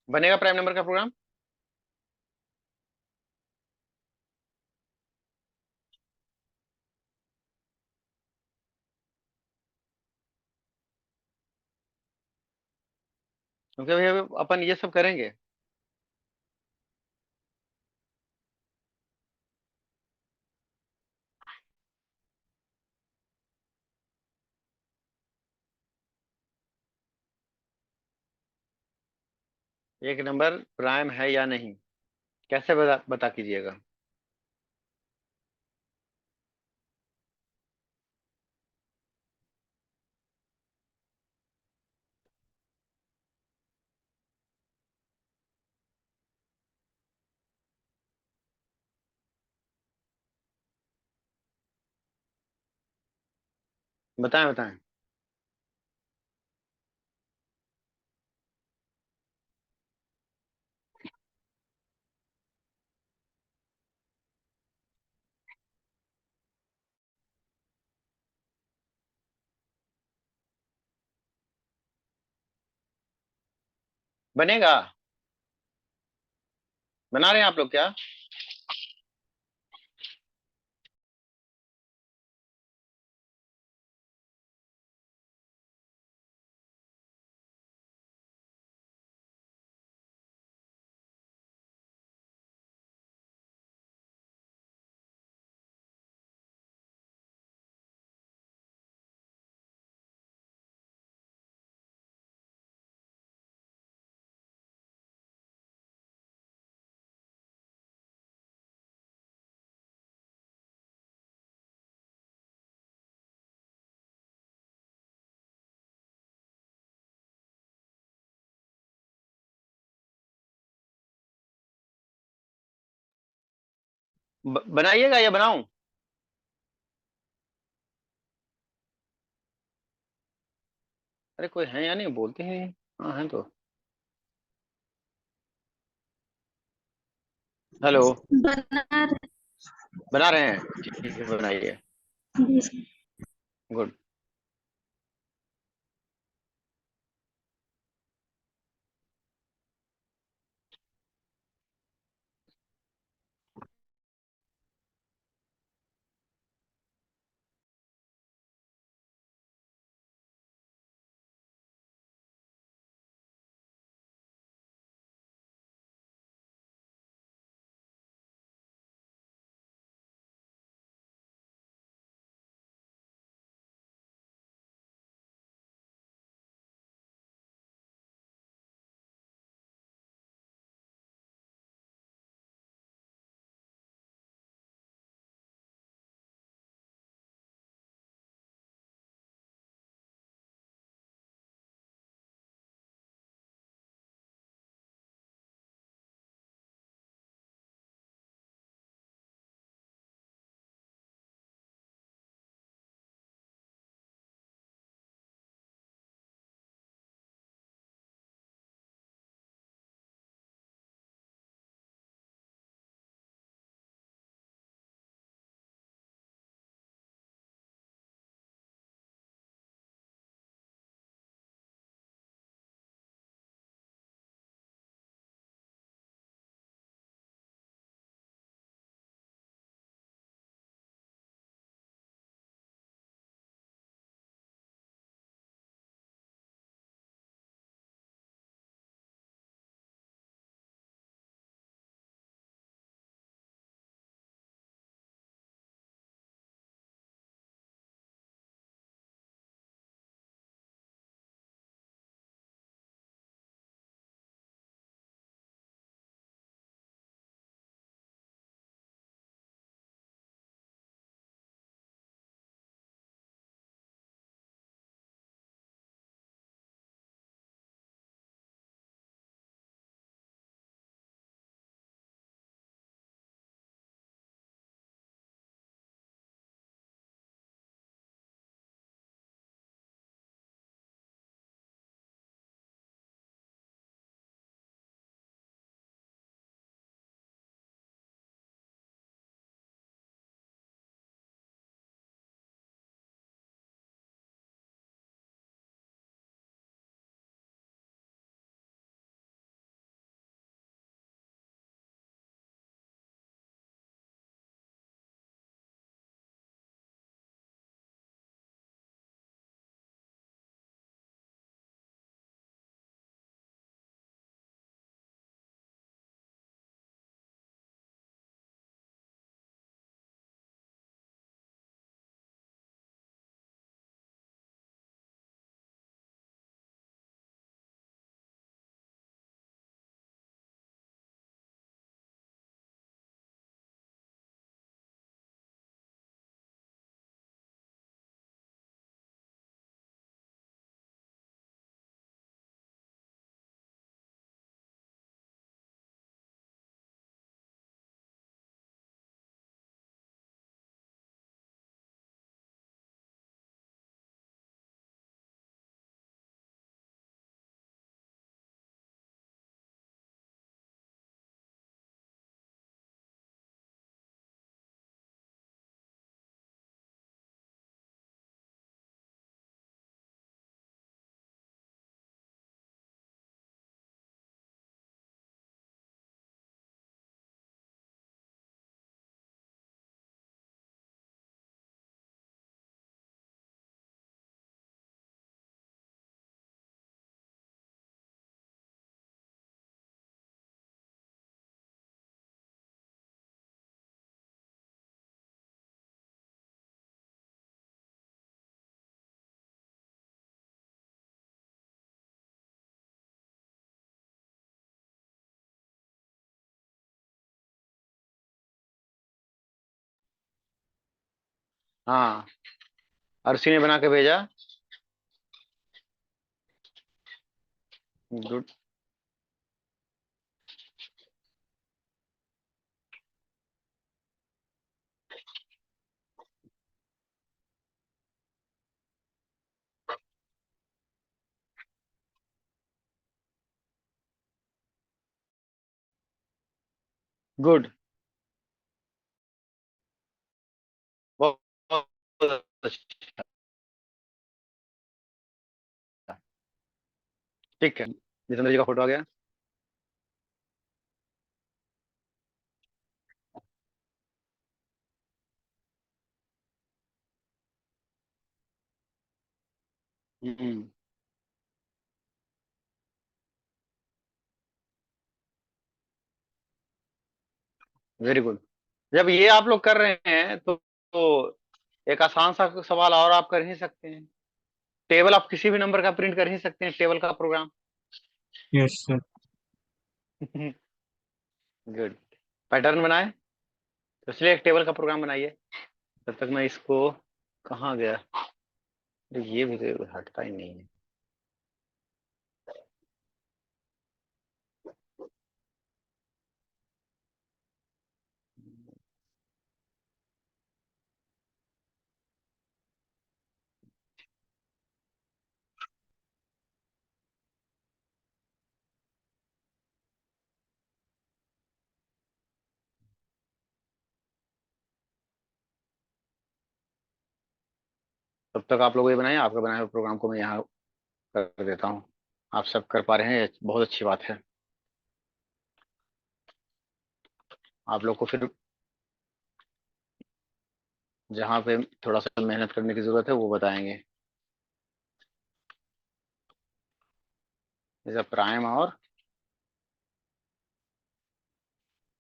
Speaker 1: बनेगा प्राइम नंबर का प्रोग्राम। क्योंकि भैया अपन ये सब करेंगे। एक नंबर प्राइम है या नहीं, कैसे बता कीजिएगा। बताएं बताएं। बनेगा, बना रहे हैं आप लोग क्या। बनाइएगा या बनाऊं। अरे कोई है या नहीं, बोलते हैं। हाँ है तो। हेलो।
Speaker 3: बना
Speaker 1: बना रहे हैं, ठीक है बनाइए।
Speaker 3: रहे।
Speaker 1: गुड। हाँ, अर्शी ने बना के भेजा। गुड। गुड, बहुत बहुत अच्छा। ठीक है, जितेंद्र जी का फोटो आ गया। Very good. जब ये आप लोग कर रहे हैं तो एक आसान सा सवाल और आप कर ही सकते हैं। टेबल आप किसी भी नंबर का प्रिंट कर ही सकते हैं, टेबल का program.
Speaker 2: Yes sir.
Speaker 1: Good. Pattern बनाए, तो इसलिए एक टेबल का प्रोग्राम बनाइए। तब तक मैं इसको, कहाँ गया, ये भी तो हटता ही नहीं है। तब तक आप लोग ये बनाए, आपका बनाए हुए प्रोग्राम को मैं यहाँ कर देता हूँ। आप सब कर पा रहे हैं, ये बहुत अच्छी बात है। आप लोग को फिर जहाँ पे थोड़ा सा मेहनत करने की जरूरत है वो बताएंगे। जैसे प्राइम और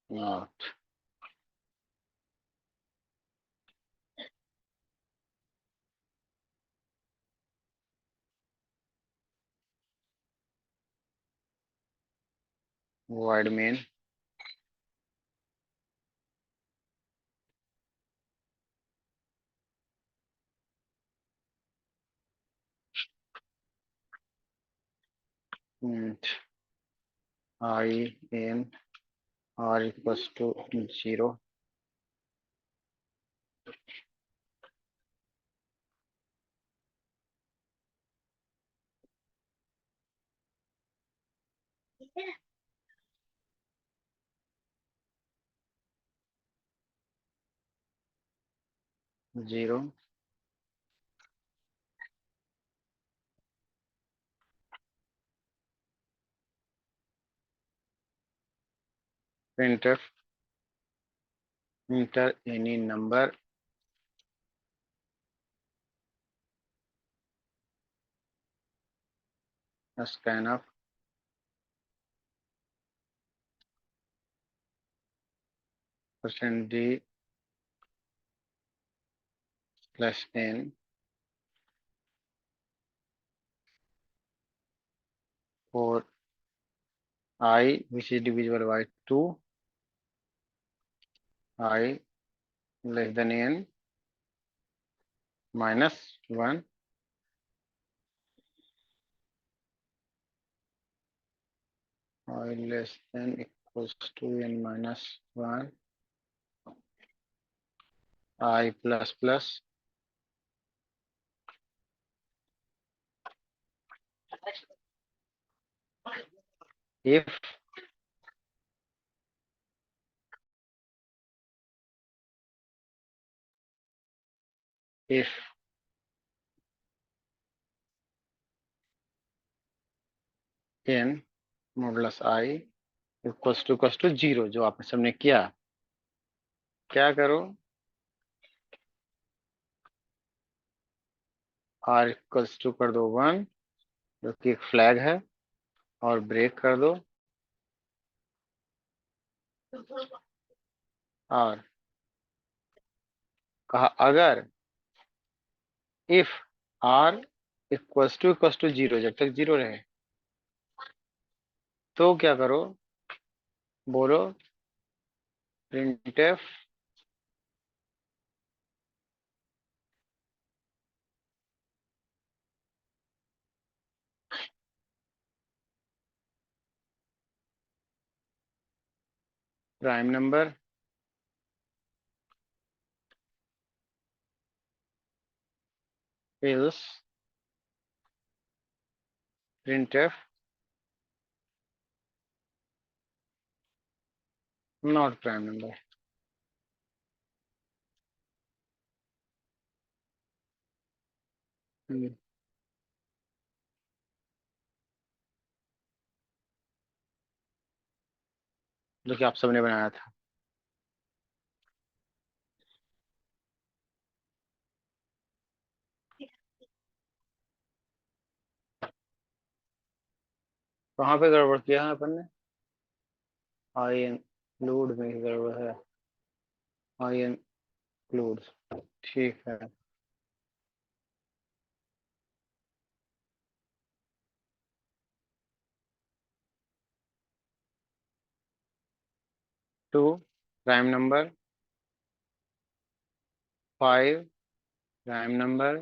Speaker 1: not. void main int I in r equals to 0, zero printf enter any number scanf %d plus n for I which is divisible by 2, I less than n minus 1, I less than equals to n minus 1, I plus plus if if n modulus I equals to 0, जो आपने सबने किया। क्या करो, r equals to कर दो 1, जो कि एक फ्लैग है, और ब्रेक कर दो, और कहा अगर इफ r इक्वल्स टू 0, जब तक 0 रहे तो क्या करो, बोलो printf prime number else printf not prime number. जो कि आप सबने बनाया था। कहाँ पे गड़बड़ किया है अपन ने? आई इंक्लूड में ही गड़बड़ है। I include. ठीक है। Two prime number, 5 prime number,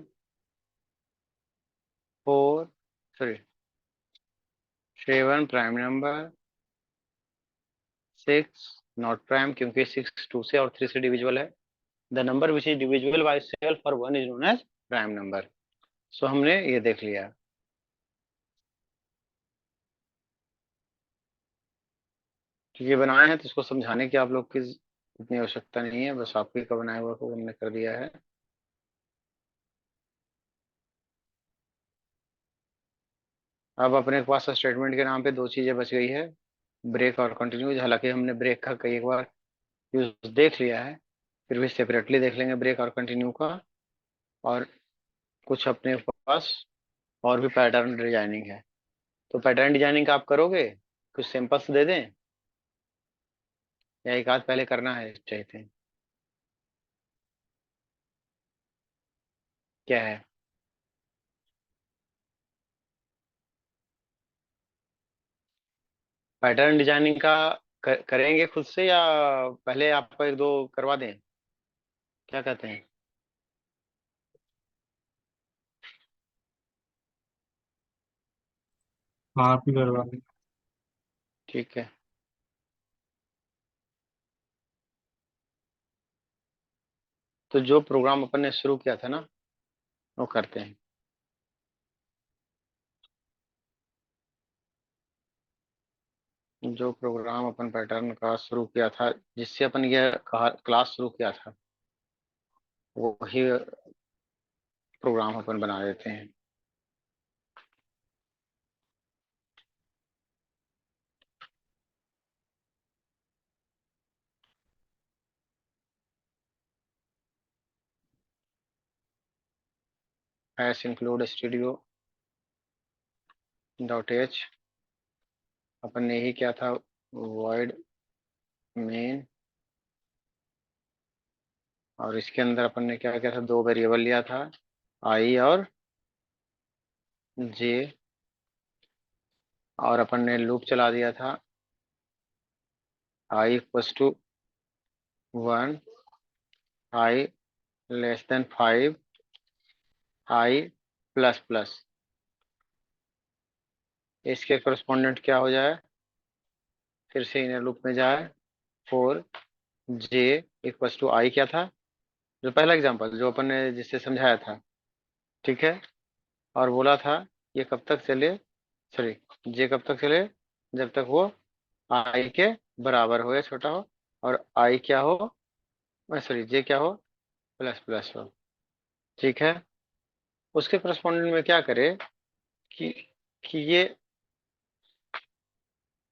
Speaker 1: 4 sorry 7 prime number, 6 not prime क्योंकि 6 2 से और 3 से डिविजिबल है। The number which is divisible by self for 1 is known as prime number. So हमने ये देख लिया। तो ये बनाए हैं तो इसको समझाने की आप लोग की इतनी आवश्यकता नहीं है, बस आपके का बनाया हुआ को हमने कर दिया है। अब अपने पास स्टेटमेंट के नाम पे दो चीजें बच गई है, ब्रेक और कंटिन्यूज। हालांकि हमने ब्रेक का कई बार यूज देख लिया है, फिर भी सेपरेटली देख लेंगे ब्रेक और कंटिन्यू का। और कुछ अपने पास और भी पैटर्न डिजाइनिंग है। तो पैटर्न डिजाइनिंग आप करोगे? कुछ सैंपल्स दे दें या एक आध पहले करना है चाहते हैं? क्या है? पैटर्न डिजाइनिंग का करेंगे खुद से या पहले आपको एक दो करवा दें? क्या कहते हैं?
Speaker 2: हाँ, आप ही करवा दें।
Speaker 1: ठीक है। तो जो प्रोग्राम अपन ने शुरू किया था ना, वो करते हैं। जो प्रोग्राम अपन पैटर्न का शुरू किया था, जिससे अपन ये क्लास शुरू किया था, वही प्रोग्राम अपन बना देते हैं। S include studio dot H, अपन ने यही किया था। वॉइड मेन, और इसके अंदर अपन ने क्या किया था, दो वेरिएबल लिया था, आई और जे। और अपन ने लूप चला दिया था, I equals to 1, I less than 5, I plus plus. इसके करस्पॉन्डेंट क्या हो जाए, फिर से इनर लूप में जाए, 4 जे इक्वल्स टू आई क्या था, जो पहला एग्जांपल जो अपन ने जिससे समझाया था। ठीक है। और बोला था ये कब तक चले, सॉरी जे कब तक चले, जब तक वो आई के बराबर हो या छोटा हो, और आई क्या हो, सॉरी जे क्या हो, प्लस प्लस हो। ठीक है। उसके करस्पॉन्डेंट में क्या करे कि ये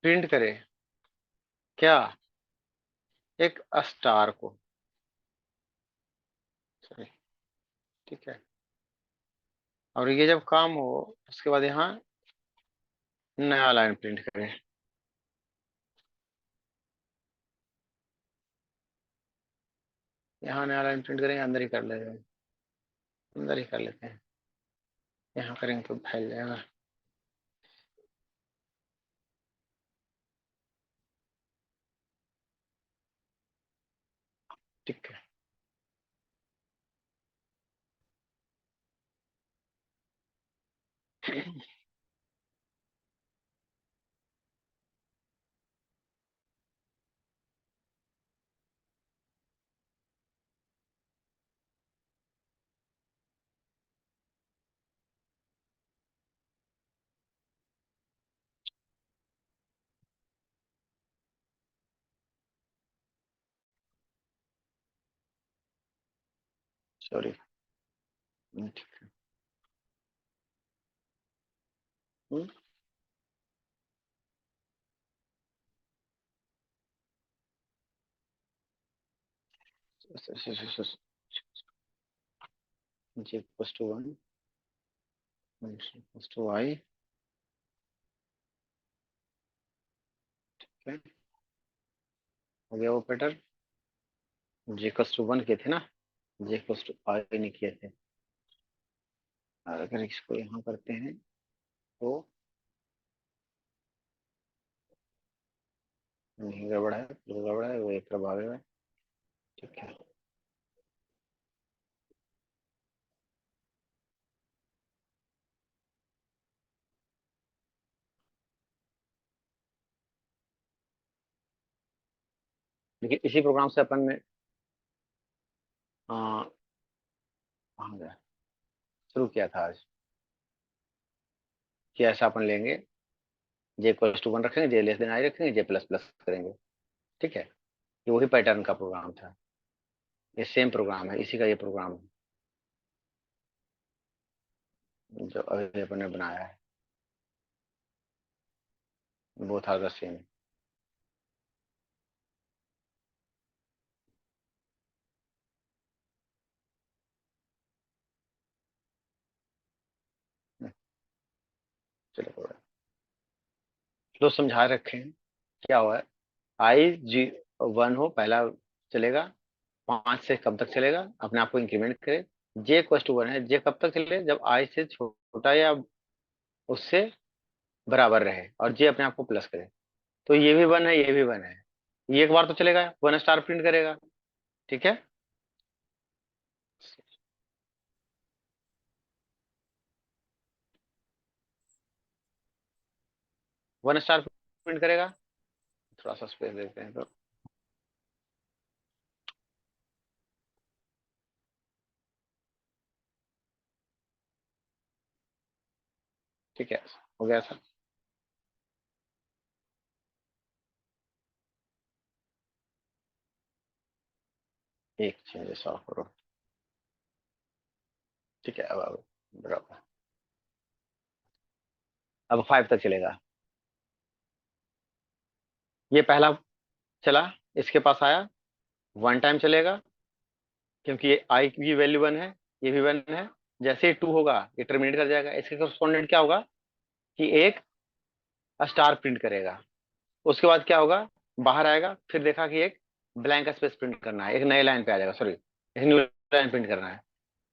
Speaker 1: प्रिंट करे क्या, एक स्टार को। सॉरी। ठीक है। और ये जब काम हो, उसके बाद यहाँ नया लाइन प्रिंट करे। यहाँ नया लाइन प्रिंट करेंगे, अंदर ही कर लेते हैं, अंदर ही कर लेते हैं। यहाँ करेंगे तो फैल जाएगा। ठीक है। सॉरी, ठीक है। J equals to 1 equals to y, ठीक है, हो गया वो पैटर्न। J equals to 1 किए थे ना, J equals to y नहीं किए थे। और अगर इसको यहाँ करते हैं तो नहीं गड़बड़ है, जो गड़बड़ है वो एक तरफ आ गया है, ठीक है। लेकिन इसी प्रोग्राम से अपन ने कहाँ गया, शुरू किया था आज कि ऐसा अपन लेंगे, J equals to 1 रखेंगे, J लेस देन I रखेंगे, J प्लस प्लस करेंगे, ठीक है। ये वही पैटर्न का प्रोग्राम था, ये सेम प्रोग्राम है, इसी का ये प्रोग्राम है जो अभी अपन ने बनाया है, बोथ आर द सेम। चलो तो समझा रखे हैं क्या हुआ है। I 1 हो पहला चलेगा, 5 से कब तक चलेगा, अपने आप को इंक्रीमेंट करे। J इक्वल टू 1 है, J कब तक चले, जब I से छोटा या उससे बराबर रहे और J अपने आप को प्लस करे। तो ये भी 1 है, ये भी 1 है, ये एक बार तो चलेगा, 1 स्टार प्रिंट करेगा, ठीक है। वन स्टार प्रिंट करेगा, थोड़ा सा स्पेस देते हैं तो ठीक है, हो गया सर। एक चेंज सॉल्व करो, ठीक है। अब बराबर, अब 5 तक चलेगा, ये पहला चला, इसके पास आया, 1 टाइम चलेगा क्योंकि ये I की वैल्यू 1 है, ये भी 1 है। जैसे ही 2 होगा ये टर्मिनेट कर जाएगा, इसके कॉरेस्पॉन्डेंट क्या होगा कि एक स्टार प्रिंट करेगा। उसके बाद क्या होगा, बाहर आएगा, फिर देखा कि एक ब्लैंक स्पेस प्रिंट करना है, एक नए लाइन पे आ जाएगा, सॉरी एक न्यू लाइन प्रिंट करना है।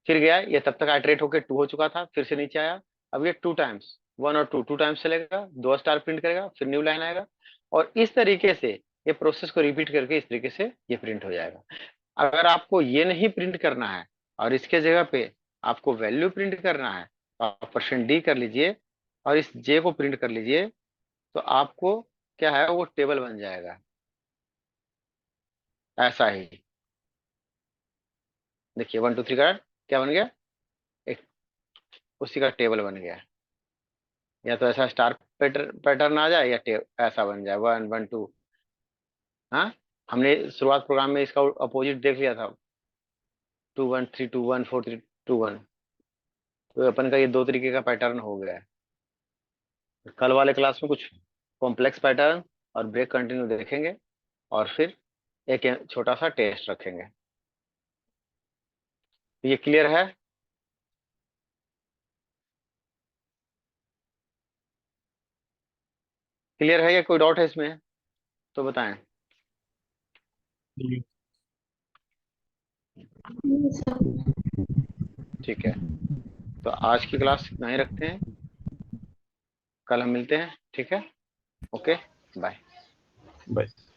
Speaker 1: फिर गया, ये तब तक आइटरेट होकर 2 हो चुका था, फिर से नीचे आया, अब ये 2 टाइम्स 1 और 2 टाइम्स चलेगा, 2 स्टार प्रिंट करेगा, फिर न्यू लाइन आएगा, और इस तरीके से ये प्रोसेस को रिपीट करके इस तरीके से ये प्रिंट हो जाएगा। अगर आपको ये नहीं प्रिंट करना है और इसके जगह पे आपको वैल्यू प्रिंट करना है तो आप %d कर लीजिए और इस j को प्रिंट कर लीजिए, तो आपको क्या है वो टेबल बन जाएगा ऐसा ही। देखिए 1 2 3 का क्या बन गया, एक उसी का टेबल बन गया, या तो ऐसा स्टार पैटर्न आ जाए या ऐसा बन जाए 1 1 2। हाँ, हमने शुरुआत प्रोग्राम में इसका अपोजिट देख लिया था, 2 1 3 2 1 4 3 2 1, तो अपन का ये 2 तरीके का पैटर्न हो गया है। कल वाले क्लास में कुछ कॉम्प्लेक्स पैटर्न और ब्रेक कंटिन्यू देखेंगे और फिर एक छोटा सा टेस्ट रखेंगे। ये क्लियर है? क्लियर है या कोई डाउट है इसमें तो बताएं। ठीक है, तो आज की क्लास इतना ही रखते हैं, कल हम मिलते हैं, ठीक है, ओके बाय।
Speaker 4: बाय।